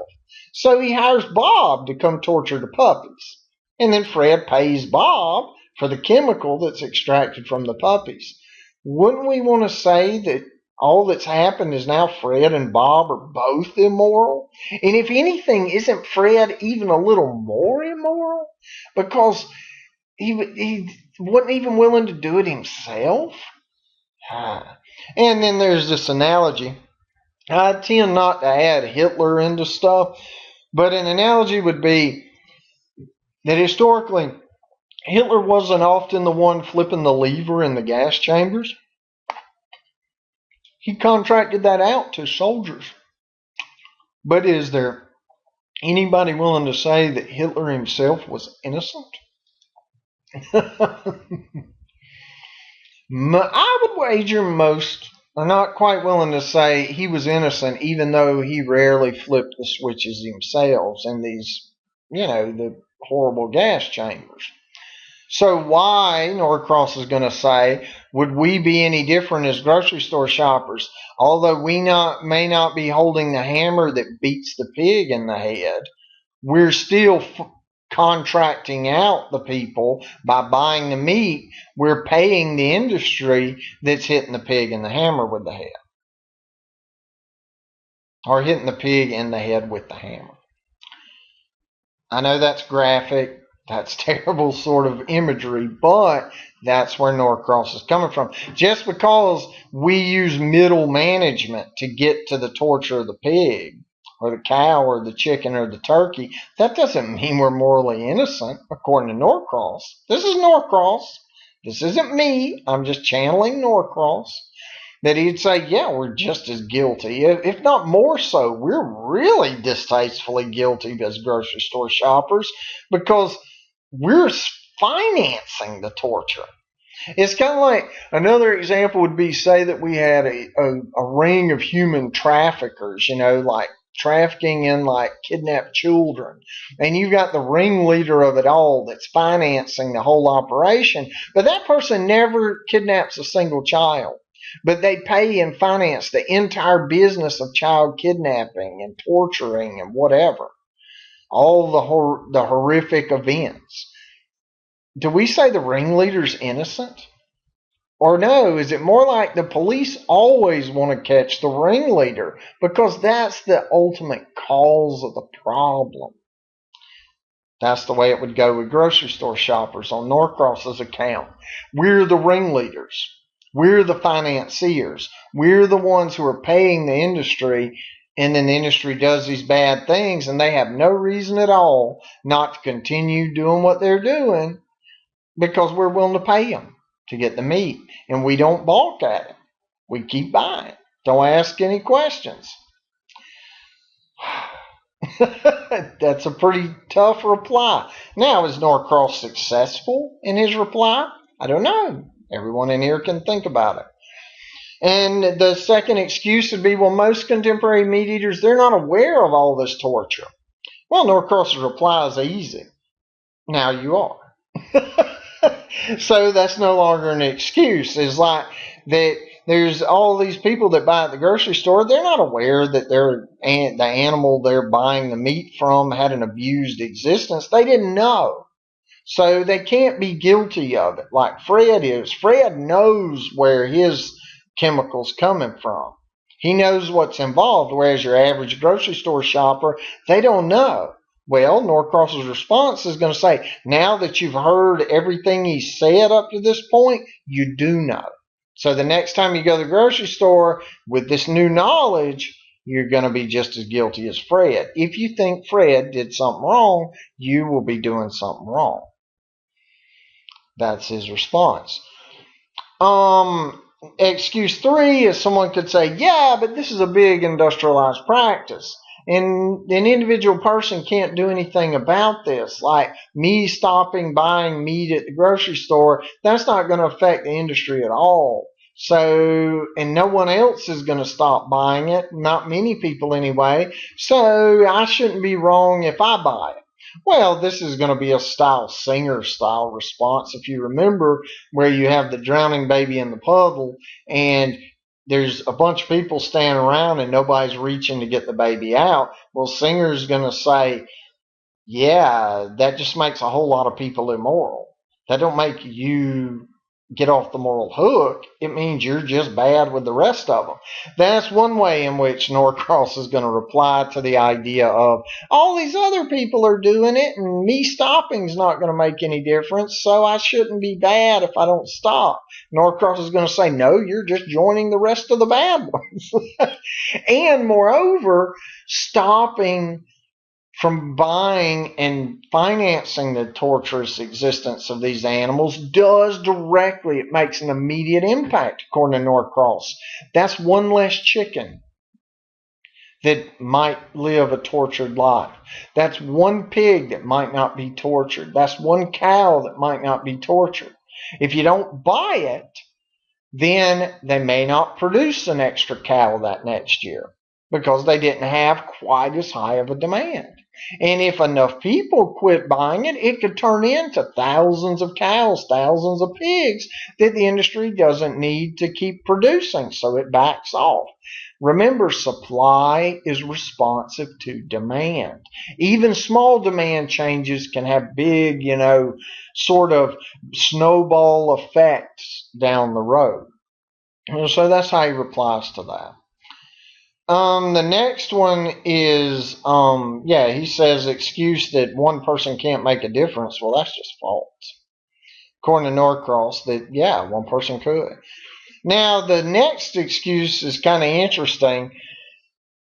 So he hires Bob to come torture the puppies. And then Fred pays Bob for the chemical that's extracted from the puppies. Wouldn't we want to say that All that's happened is now Fred and Bob are both immoral. And if anything, isn't Fred even a little more immoral? Because he wasn't even willing to do it himself. And then there's this analogy. I tend not to add Hitler into stuff, but an analogy would be that historically, Hitler wasn't often the one flipping the lever in the gas chambers. He contracted that out to soldiers. But is there anybody willing to say that Hitler himself was innocent? I would wager most are not quite willing to say he was innocent, even though he rarely flipped the switches himself in these, the horrible gas chambers. So why, Norcross is going to say, would we be any different as grocery store shoppers? Although we may not be holding the hammer that beats the pig in the head, we're still contracting out the people by buying the meat. We're paying the industry that's hitting the pig in the hammer with the head. Or hitting the pig in the head with the hammer. I know that's graphic. That's terrible sort of imagery, but that's where Norcross is coming from. Just because we use middle management to get to the torture of the pig, or the cow, or the chicken, or the turkey, that doesn't mean we're morally innocent, according to Norcross. This is Norcross. This isn't me. I'm just channeling Norcross. That he'd say, yeah, we're just as guilty, if not more so. We're really distastefully guilty as grocery store shoppers because we're financing the torture. It's kind of like another example would be, say that we had a ring of human traffickers, like trafficking in like kidnapped children. And you've got the ringleader of it all that's financing the whole operation. But that person never kidnaps a single child. But they pay and finance the entire business of child kidnapping and torturing and whatever. All the horrific events. Do we say the ringleader's innocent? Or no, is it more like the police always want to catch the ringleader because that's the ultimate cause of the problem? That's the way it would go with grocery store shoppers on Norcross's account. We're the ringleaders. We're the financiers. We're the ones who are paying the industry, and then the industry does these bad things, and they have no reason at all not to continue doing what they're doing because we're willing to pay them to get the meat, and we don't balk at it. We keep buying. Don't ask any questions. That's a pretty tough reply. Now, is Norcross successful in his reply? I don't know. Everyone in here can think about it. And the second excuse would be, well, most contemporary meat eaters, they're not aware of all this torture. Well, Norcross's reply is easy. Now you are. So that's no longer an excuse. It's like that there's all these people that buy at the grocery store. They're not aware that the animal they're buying the meat from had an abused existence. They didn't know. So they can't be guilty of it like Fred is. Fred knows where his chemicals coming from. He knows what's involved, whereas your average grocery store shopper, they don't know. Well, Norcross's response is going to say, now that you've heard everything he said up to this point, you do know. So the next time you go to the grocery store with this new knowledge, you're going to be just as guilty as Fred. If you think Fred did something wrong, you will be doing something wrong. That's his response. Excuse 3 is someone could say, yeah, but this is a big industrialized practice. And an individual person can't do anything about this. Like me stopping buying meat at the grocery store, that's not going to affect the industry at all. So, and no one else is going to stop buying it. Not many people anyway. So I shouldn't be wrong if I buy it. Well, this is going to be a Singer style response. If you remember where you have the drowning baby in the puddle and there's a bunch of people standing around and nobody's reaching to get the baby out. Well, Singer's going to say, yeah, that just makes a whole lot of people immoral. That don't make you get off the moral hook. It means you're just bad with the rest of them. That's one way in which Norcross is going to reply to the idea of all these other people are doing it and me stopping is not going to make any difference, so I shouldn't be bad if I don't stop. Norcross is going to say, no, you're just joining the rest of the bad ones. And moreover, stopping from buying and financing the torturous existence of these animals does directly, it makes an immediate impact, according to Norcross. That's one less chicken that might live a tortured life. That's one pig that might not be tortured. That's one cow that might not be tortured. If you don't buy it, then they may not produce an extra cow that next year because they didn't have quite as high of a demand. And if enough people quit buying it, it could turn into thousands of cows, thousands of pigs that the industry doesn't need to keep producing, so it backs off. Remember, supply is responsive to demand. Even small demand changes can have big, sort of snowball effects down the road. So that's how he replies to that. The next one is, he says excuse that one person can't make a difference. Well, that's just false. According to Norcross, that, one person could. Now, the next excuse is kind of interesting,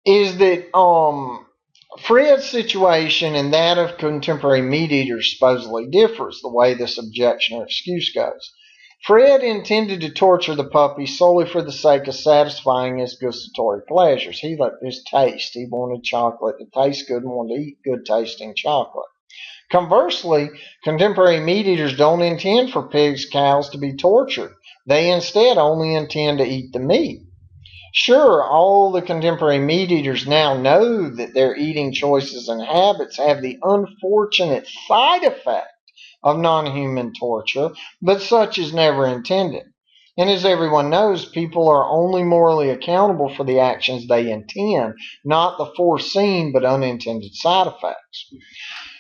is that, Fred's situation and that of contemporary meat eaters supposedly differs, the way this objection or excuse goes. Fred intended to torture the puppy solely for the sake of satisfying his gustatory pleasures. He liked his taste. He wanted chocolate to taste good and wanted to eat good tasting chocolate. Conversely, contemporary meat eaters don't intend for pigs, cows to be tortured. They instead only intend to eat the meat. Sure, all the contemporary meat eaters now know that their eating choices and habits have the unfortunate side effect of non-human torture, but such is never intended. And as everyone knows, people are only morally accountable for the actions they intend, not the foreseen but unintended side effects.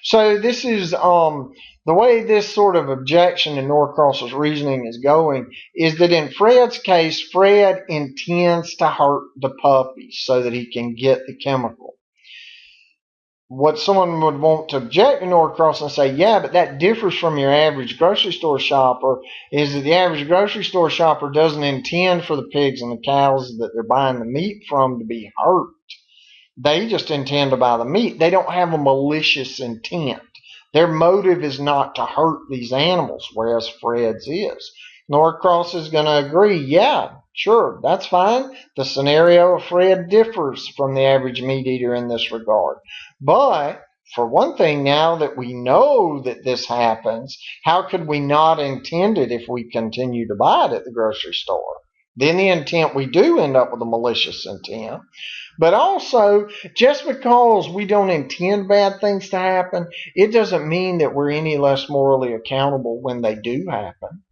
So this is the way this sort of objection to Norcross's reasoning is going is that in Fred's case, Fred intends to hurt the puppy so that he can get the chemical. What someone would want to object to Norcross and say, yeah, but that differs from your average grocery store shopper, is that the average grocery store shopper doesn't intend for the pigs and the cows that they're buying the meat from to be hurt. They just intend to buy the meat. They don't have a malicious intent. Their motive is not to hurt these animals, whereas Fred's is. Norcross is going to agree, yeah, sure, that's fine. The scenario of Fred differs from the average meat eater in this regard. But for one thing, now that we know that this happens, how could we not intend it if we continue to buy it at the grocery store? Then the intent, we do end up with a malicious intent. But also, just because we don't intend bad things to happen, it doesn't mean that we're any less morally accountable when they do happen.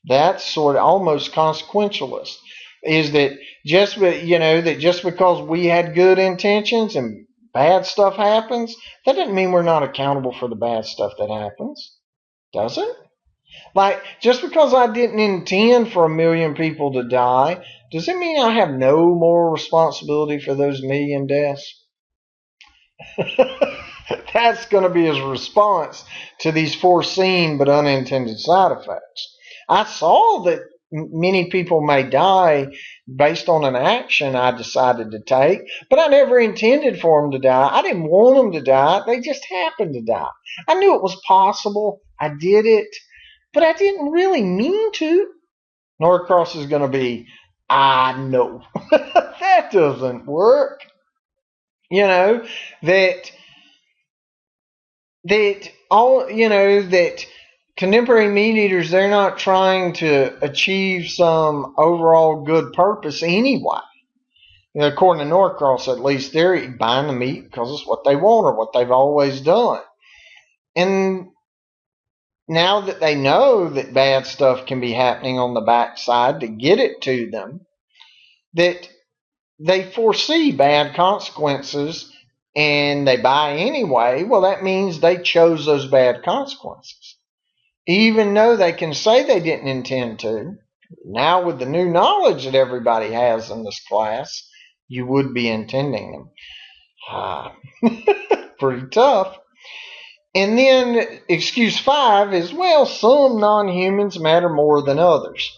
That's sort of almost consequentialist. Is that just because we had good intentions and bad stuff happens, that doesn't mean we're not accountable for the bad stuff that happens, does it? Like, just because I didn't intend for 1 million people to die, does it mean I have no moral responsibility for those 1 million deaths? That's going to be his response to these foreseen but unintended side effects. I saw that many people may die based on an action I decided to take, but I never intended for them to die. I didn't want them to die. They just happened to die. I knew it was possible. I did it, but I didn't really mean to. Norcross is going to be, I know. That doesn't work. That contemporary meat eaters, they're not trying to achieve some overall good purpose anyway. According to Norcross, at least, they're buying the meat because it's what they want or what they've always done. And now that they know that bad stuff can be happening on the backside to get it to them, that they foresee bad consequences and they buy anyway, well, that means they chose those bad consequences. even though they can say they didn't intend to. Now, with the new knowledge that everybody has in this class, you would be intending them. Ah, pretty tough. And then excuse 5 is, well, some non-humans matter more than others.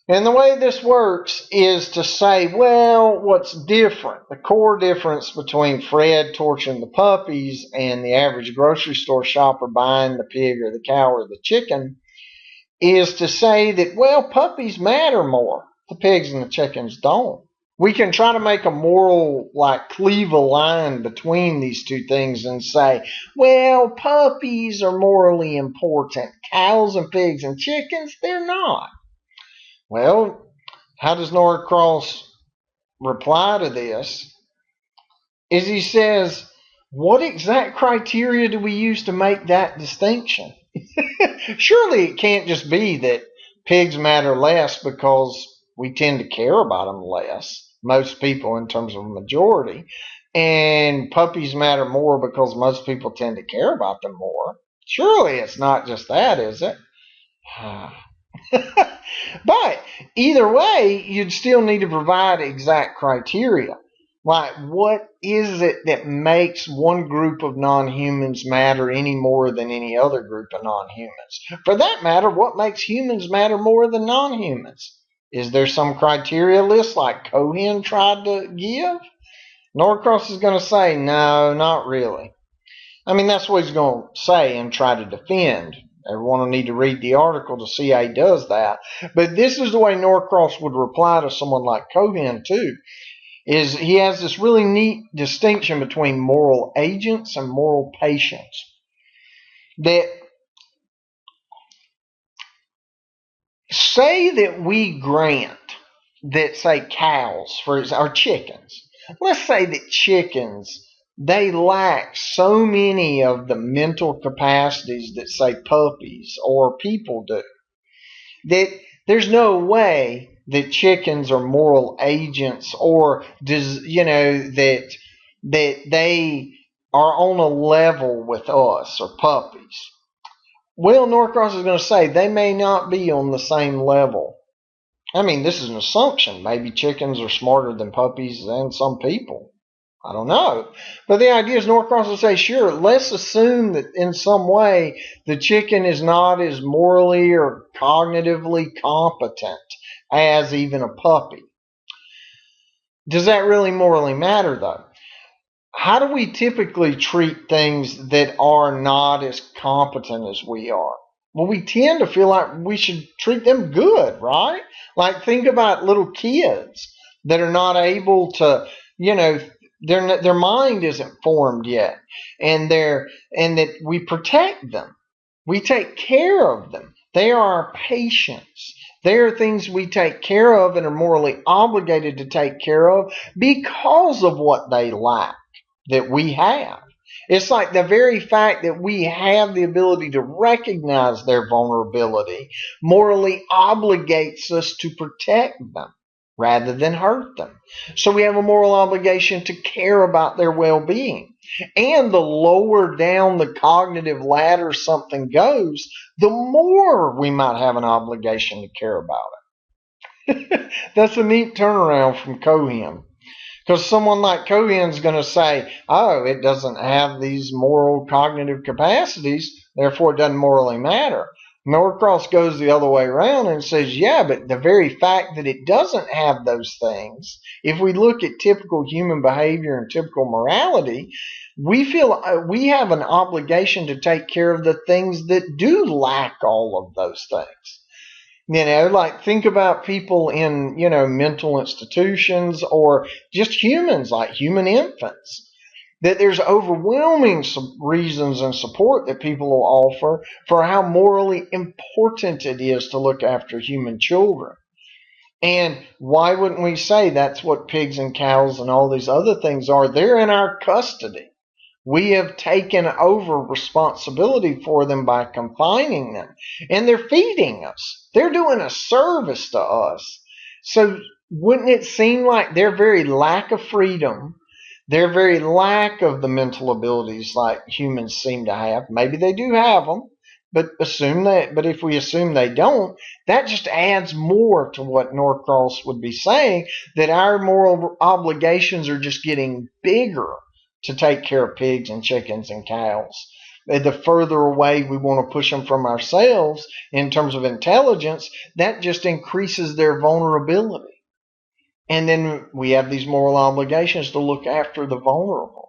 And the way this works is to say, well, what's different? The core difference between Fred torturing the puppies and the average grocery store shopper buying the pig or the cow or the chicken is to say that, well, puppies matter more. The pigs and the chickens don't. We can try to make a moral, cleave a line between these two things and say, well, puppies are morally important. Cows and pigs and chickens, they're not. Well, how does Norcross reply to this? Is he says, what exact criteria do we use to make that distinction? Surely it can't just be that pigs matter less because we tend to care about them less, most people in terms of majority, and puppies matter more because most people tend to care about them more. Surely it's not just that, is it? But either way, you'd still need to provide exact criteria. Like, what is it that makes one group of non-humans matter any more than any other group of non-humans? For that matter, what makes humans matter more than non-humans? Is there some criteria list like Cohen tried to give? Norcross is going to say, no, not really. I mean, that's what he's going to say and try to defend. Everyone will need to read the article to see how he does that. But this is the way Norcross would reply to someone like Cohen, too. Is he has this really neat distinction between moral agents and moral patients. That say that we grant that, say, cows or chickens. Let's say that chickens, they lack so many of the mental capacities that, say, puppies or people do, that there's no way that chickens are moral agents, or that they are on a level with us or puppies. Well, Norcross is going to say they may not be on the same level. I mean, this is an assumption. Maybe chickens are smarter than puppies and some people. I don't know. But the idea is Norcross will say, sure, let's assume that in some way the chicken is not as morally or cognitively competent as even a puppy. Does that really morally matter, though? How do we typically treat things that are not as competent as we are? Well, we tend to feel like we should treat them good, right? Like, think about little kids that are not able to, their mind isn't formed yet, and that we protect them. We take care of them. They are our patients. They are things we take care of and are morally obligated to take care of because of what they lack that we have. It's like the very fact that we have the ability to recognize their vulnerability morally obligates us to protect them rather than hurt them. So we have a moral obligation to care about their well-being. And the lower down the cognitive ladder something goes, the more we might have an obligation to care about it. That's a neat turnaround from Cohen. Because someone like Cohen's going to say, oh, it doesn't have these moral cognitive capacities, therefore it doesn't morally matter. Norcross goes the other way around and says, yeah, but the very fact that it doesn't have those things, if we look at typical human behavior and typical morality, we feel we have an obligation to take care of the things that do lack all of those things. Like, think about people in, mental institutions or just humans, like human infants. That there's overwhelming reasons and support that people will offer for how morally important it is to look after human children. And why wouldn't we say that's what pigs and cows and all these other things are? They're in our custody. We have taken over responsibility for them by confining them. And they're feeding us. They're doing a service to us. So wouldn't it seem like their very lack of freedom, their very lack of the mental abilities like humans seem to have, maybe they do have them, But if we assume they don't, that just adds more to what Norcross would be saying, that our moral obligations are just getting bigger to take care of pigs and chickens and cows. The further away we want to push them from ourselves in terms of intelligence, that just increases their vulnerability. And then we have these moral obligations to look after the vulnerable.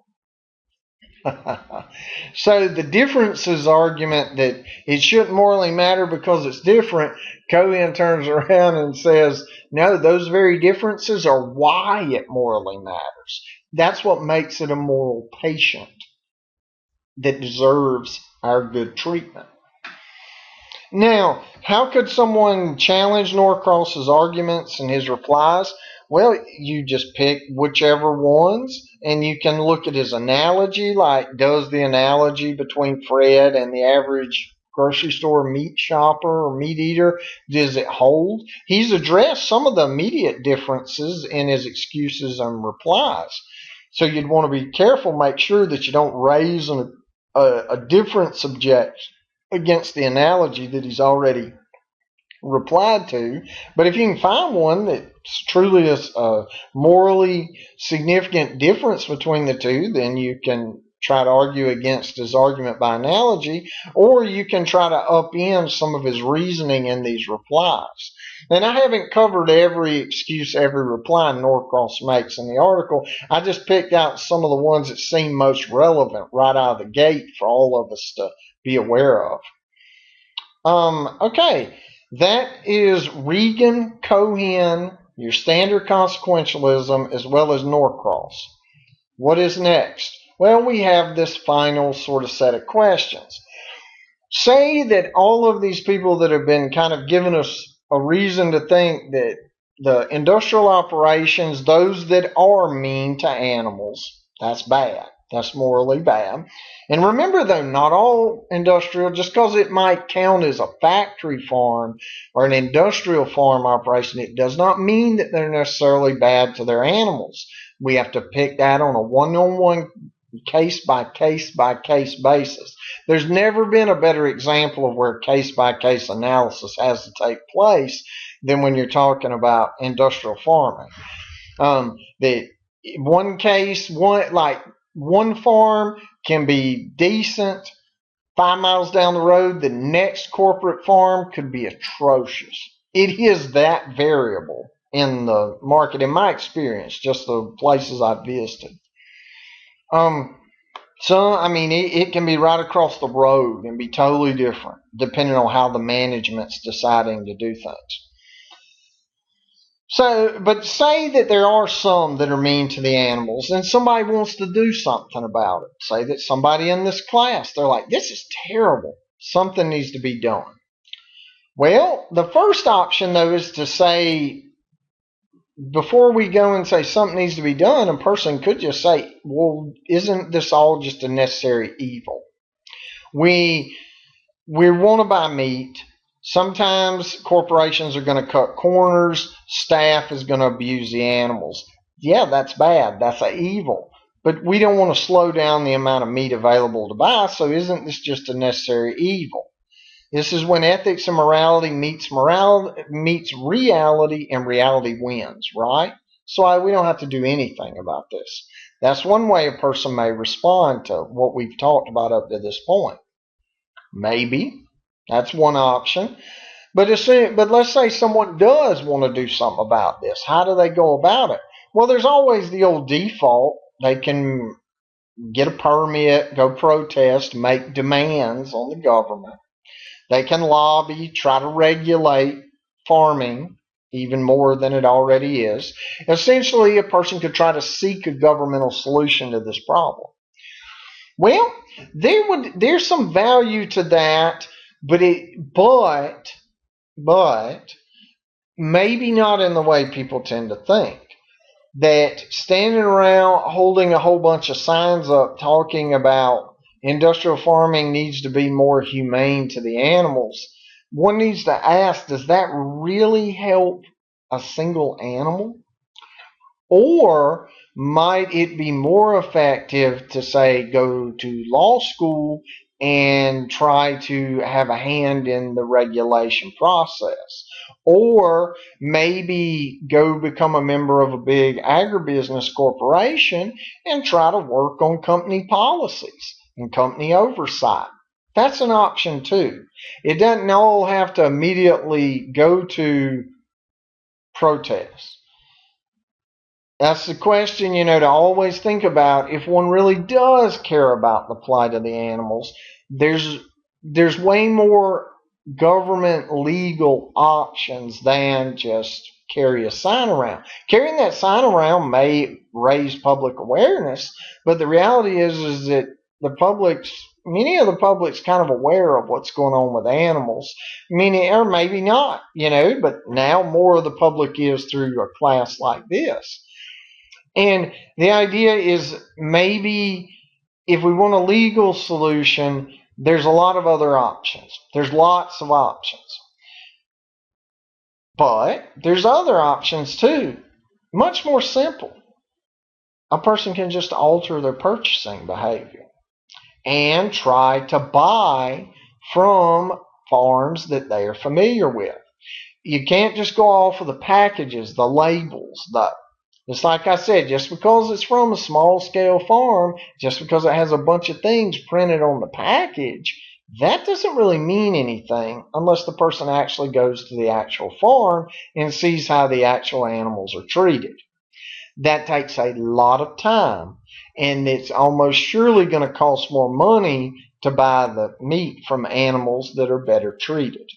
So the differences argument that it shouldn't morally matter because it's different, Cohen turns around and says, no, those very differences are why it morally matters. That's what makes it a moral patient that deserves our good treatment. Now, how could someone challenge Norcross's arguments and his replies? Well, you just pick whichever ones, and you can look at his analogy, like does the analogy between Fred and the average grocery store meat shopper or meat eater, does it hold? He's addressed some of the immediate differences in his excuses and replies. So you'd want to be careful, make sure that you don't raise a different subjection against the analogy that he's already replied to. But if you can find one that's truly a morally significant difference between the two, then you can try to argue against his argument by analogy, or you can try to upend some of his reasoning in these replies. And I haven't covered every excuse, every reply Norcross makes in the article. I just picked out some of the ones that seem most relevant right out of the gate for all of us to be aware of. Okay, that is Regan, Cohen, your standard consequentialism, as well as Norcross. What is next? Well, we have this final sort of set of questions. Say that all of these people that have been kind of giving us a reason to think that the industrial operations, those that are mean to animals, that's bad. That's morally bad. And remember, though, not all industrial, just because it might count as a factory farm or an industrial farm operation, it does not mean that they're necessarily bad to their animals. We have to pick that on a one-on-one, case-by-case-by-case basis. There's never been a better example of where case-by-case analysis has to take place than when you're talking about industrial farming. The one case, one farm can be decent 5 miles down the road. The next corporate farm could be atrocious. It is that variable in the market, in my experience, just the places I've visited. It can be right across the road and be totally different depending on how the management's deciding to do things. So, but say that there are some that are mean to the animals and somebody wants to do something about it. Say that somebody in this class, they're like, this is terrible. Something needs to be done. Well, the first option, though, is to say, before we go and say something needs to be done, a person could just say, well, isn't this all just a necessary evil? We want to buy meat. Sometimes corporations are going to cut corners. Staff is going to abuse the animals. Yeah, that's bad. That's an evil. But we don't want to slow down the amount of meat available to buy, so isn't this just a necessary evil? This is when ethics and morality meets reality, and reality wins, right? So we don't have to do anything about this. That's one way a person may respond to what we've talked about up to this point. Maybe. That's one option. But let's say someone does want to do something about this. How do they go about it? Well, there's always the old default. They can get a permit, go protest, make demands on the government. They can lobby, try to regulate farming even more than it already is. Essentially, a person could try to seek a governmental solution to this problem. Well, there's some value to that, but maybe not in the way people tend to think. That standing around holding a whole bunch of signs up talking about industrial farming needs to be more humane to the animals, one needs to ask, does that really help a single animal? Or might it be more effective to say, go to law school, and try to have a hand in the regulation process. Or maybe go become a member of a big agribusiness corporation and try to work on company policies and company oversight. That's an option too. It doesn't all have to immediately go to protests. That's the question, to always think about. If one really does care about the plight of the animals, there's way more government legal options than just carry a sign around. Carrying that sign around may raise public awareness, but the reality is that many of the public's kind of aware of what's going on with animals, meaning, or maybe not, but now more of the public is through a class like this. And the idea is, maybe if we want a legal solution, there's a lot of other options. There's lots of options. But there's other options too, much more simple. A person can just alter their purchasing behavior and try to buy from farms that they are familiar with. You can't just go off of the packages, the labels, it's like I said, just because it's from a small scale farm, just because it has a bunch of things printed on the package, that doesn't really mean anything unless the person actually goes to the actual farm and sees how the actual animals are treated. That takes a lot of time, and it's almost surely going to cost more money to buy the meat from animals that are better treated.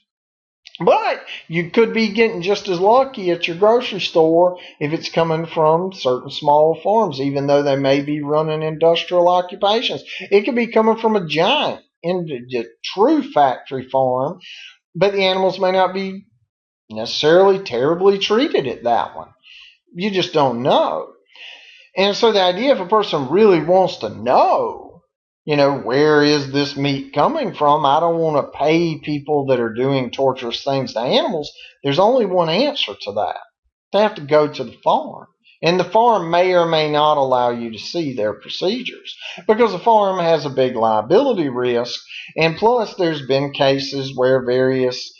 But you could be getting just as lucky at your grocery store if it's coming from certain small farms, even though they may be running industrial occupations. It could be coming from a giant, true factory farm, but the animals may not be necessarily terribly treated at that one. You just don't know. And so the idea, if a person really wants to know, where is this meat coming from? I don't want to pay people that are doing torturous things to animals. There's only one answer to that. They have to go to the farm. And the farm may or may not allow you to see their procedures, because the farm has a big liability risk. And plus, there's been cases where various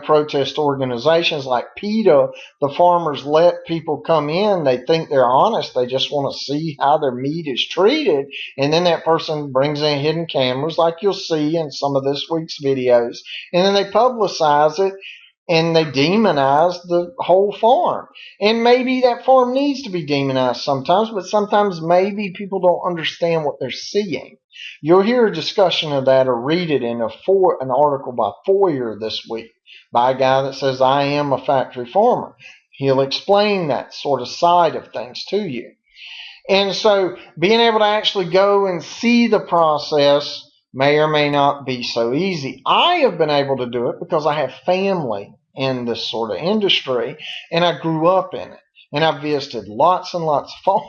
protest organizations like PETA, the farmers let people come in. They think they're honest. They just want to see how their meat is treated. And then that person brings in hidden cameras, like you'll see in some of this week's videos. And then they publicize it and they demonize the whole farm. And maybe that farm needs to be demonized sometimes, but sometimes maybe people don't understand what they're seeing. You'll hear a discussion of that or read it in an article by Foyer this week, by a guy that says, I am a factory farmer. He'll explain that sort of side of things to you. And so being able to actually go and see the process may or may not be so easy. I have been able to do it because I have family in this sort of industry, and I grew up in it. And I've visited lots and lots of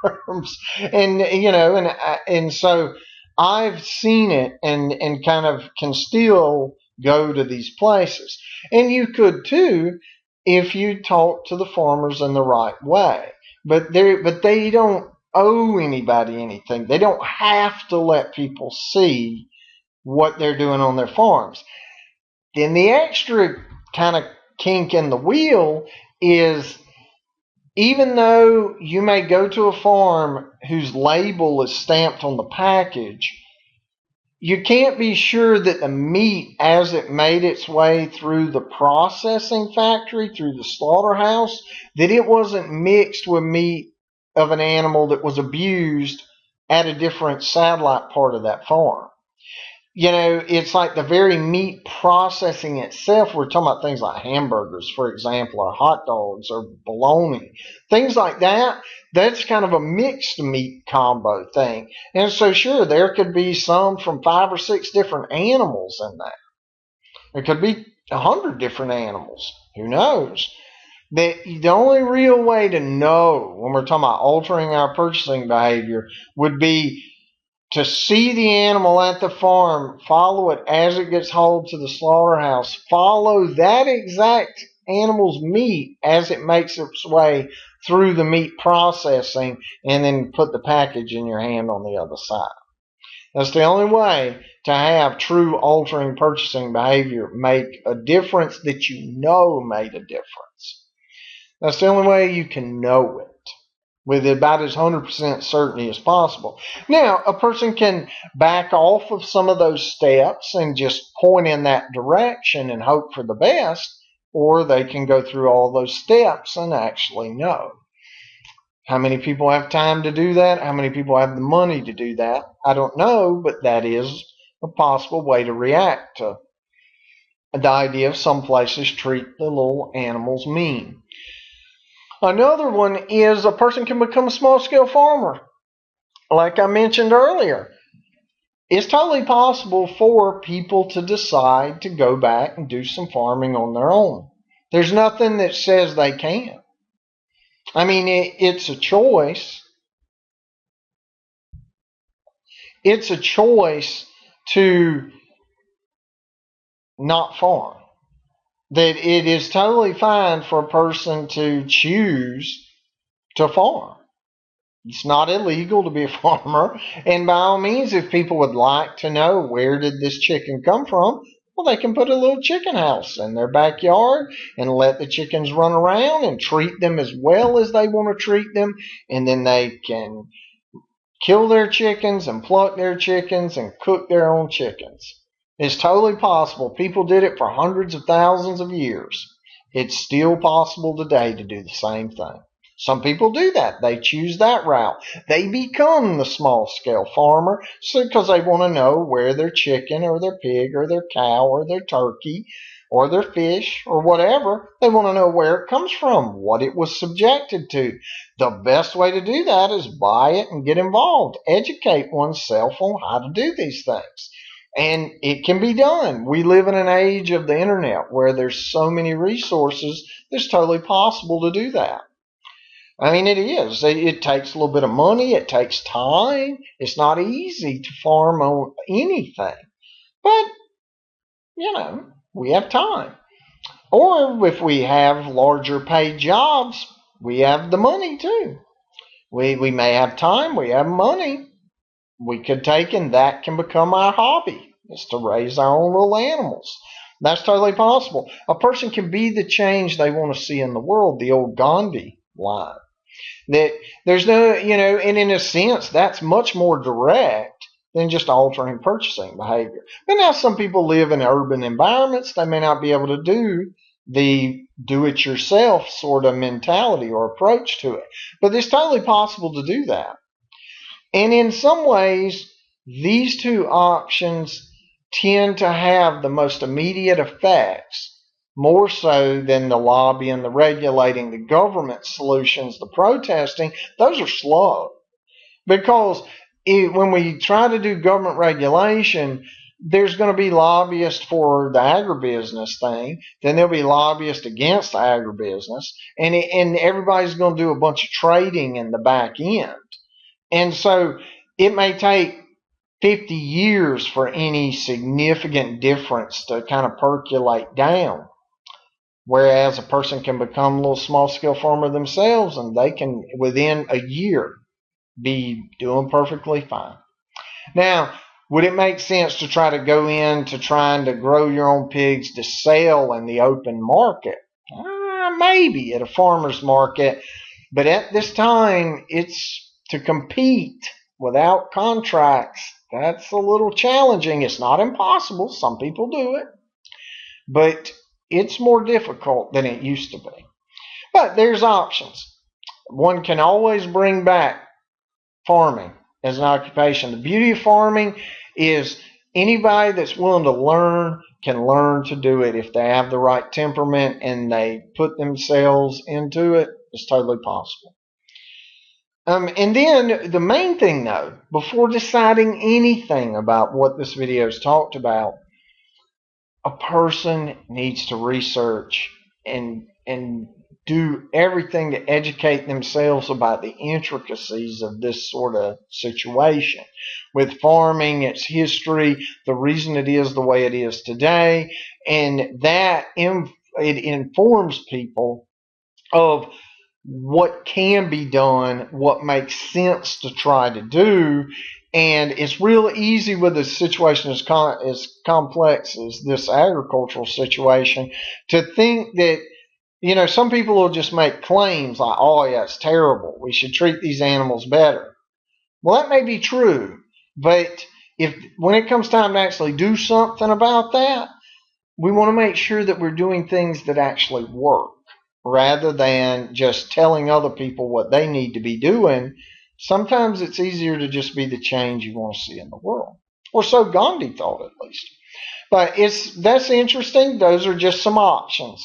farms, and so I've seen it and kind of can still go to these places. And you could too if you talk to the farmers in the right way. But they don't owe anybody anything. They don't have to let people see what they're doing on their farms. Then the extra kind of kink in the wheel is, even though you may go to a farm whose label is stamped on the package, you can't be sure that the meat, as it made its way through the processing factory, through the slaughterhouse, that it wasn't mixed with meat of an animal that was abused at a different satellite part of that farm. It's like the very meat processing itself. We're talking about things like hamburgers, for example, or hot dogs, or bologna. Things like that. That's kind of a mixed meat combo thing. And so, sure, there could be some from 5 or 6 different animals in that. There could be 100 different animals. Who knows? The only real way to know when we're talking about altering our purchasing behavior would be to see the animal at the farm, follow it as it gets hauled to the slaughterhouse, follow that exact animal's meat as it makes its way through the meat processing, and then put the package in your hand on the other side. That's the only way to have true altering purchasing behavior make a difference that you know made a difference. That's the only way you can know it with about as 100% certainty as possible. Now, a person can back off of some of those steps and just point in that direction and hope for the best, or they can go through all those steps and actually know. How many people have time to do that? How many people have the money to do that? I don't know, but that is a possible way to react to the idea of some places treat the little animals mean. Another one is a person can become a small scale farmer. Like I mentioned earlier, it's totally possible for people to decide to go back and do some farming on their own. There's nothing that says they can't. I mean, it's a choice. It's a choice to not farm. That it is totally fine for a person to choose to farm. It's not illegal to be a farmer. And by all means, if people would like to know where did this chicken come from, well, they can put a little chicken house in their backyard and let the chickens run around and treat them as well as they want to treat them. And then they can kill their chickens and pluck their chickens and cook their own chickens. It's totally possible. People did it for hundreds of thousands of years. It's still possible today to do the same thing. Some people do that. They choose that route. They become the small scale farmer because they want to know where their chicken or their pig or their cow or their turkey or their fish or whatever, they want to know where it comes from, what it was subjected to. The best way to do that is buy it and get involved. Educate oneself on how to do these things. And it can be done. We live in an age of the internet where there's so many resources, it's totally possible to do that. I mean, it is. It takes a little bit of money. It takes time. It's not easy to farm on anything. But, we have time. Or if we have larger paid jobs, we have the money too. We may have time. We have money. We could take, and that can become our hobby, is to raise our own little animals. That's totally possible. A person can be the change they want to see in the world, the old Gandhi line. That there's no, and in a sense, that's much more direct than just altering purchasing behavior. But now some people live in urban environments. They may not be able to do the do-it-yourself sort of mentality or approach to it. But it's totally possible to do that. And in some ways, these two options tend to have the most immediate effects, more so than the lobbying, the regulating, the government solutions, the protesting. Those are slow. Because when we try to do government regulation, there's going to be lobbyists for the agribusiness thing. Then there'll be lobbyists against the agribusiness. And everybody's going to do a bunch of trading in the back end. And so it may take 50 years for any significant difference to kind of percolate down. Whereas a person can become a little small scale farmer themselves and they can, within a year, be doing perfectly fine. Now, would it make sense to try to go into trying to grow your own pigs to sell in the open market? Maybe at a farmer's market. But at this time, it's to compete without contracts. That's a little challenging. It's not impossible. Some people do it. But it's more difficult than it used to be. But there's options. One can always bring back farming as an occupation. The beauty of farming is anybody that's willing to learn can learn to do it. If they have the right temperament and they put themselves into it, it's totally possible. And then the main thing, though, before deciding anything about what this video has talked about, a person needs to research and do everything to educate themselves about the intricacies of this sort of situation. With farming, its history, the reason it is the way it is today, and that it informs people of what can be done, what makes sense to try to do. And it's real easy with a situation as complex as this agricultural situation to think that, some people will just make claims like, oh, yeah, it's terrible. We should treat these animals better. Well, that may be true, but when it comes time to actually do something about that, we want to make sure that we're doing things that actually work rather than just telling other people what they need to be doing. Sometimes it's easier to just be the change you want to see in the world. Or so Gandhi thought, at least. But that's interesting. Those are just some options.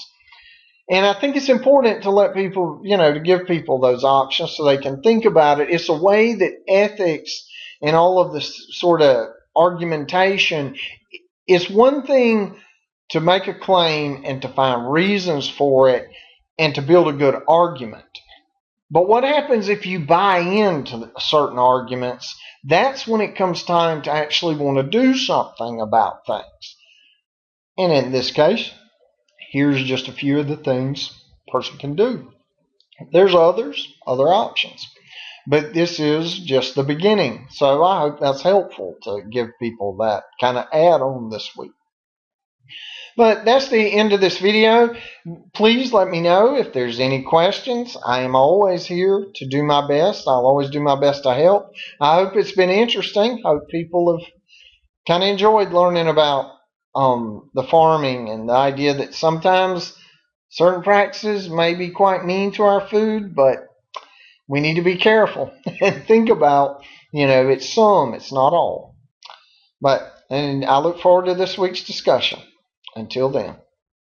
And I think it's important to let people, to give people those options so they can think about it. It's a way that ethics and all of this sort of argumentation, it's one thing to make a claim and to find reasons for it and to build a good argument. But what happens if you buy into certain arguments? That's when it comes time to actually want to do something about things. And in this case, here's just a few of the things a person can do. There's other options. But this is just the beginning. So I hope that's helpful to give people that kind of add on this week. But that's the end of this video. Please let me know if there's any questions. I am always here to do my best. I'll always do my best to help. I hope it's been interesting. I hope people have kind of enjoyed learning about the farming and the idea that sometimes certain practices may be quite mean to our food, but we need to be careful and think about, it's some, it's not all. And I look forward to this week's discussion. Until then.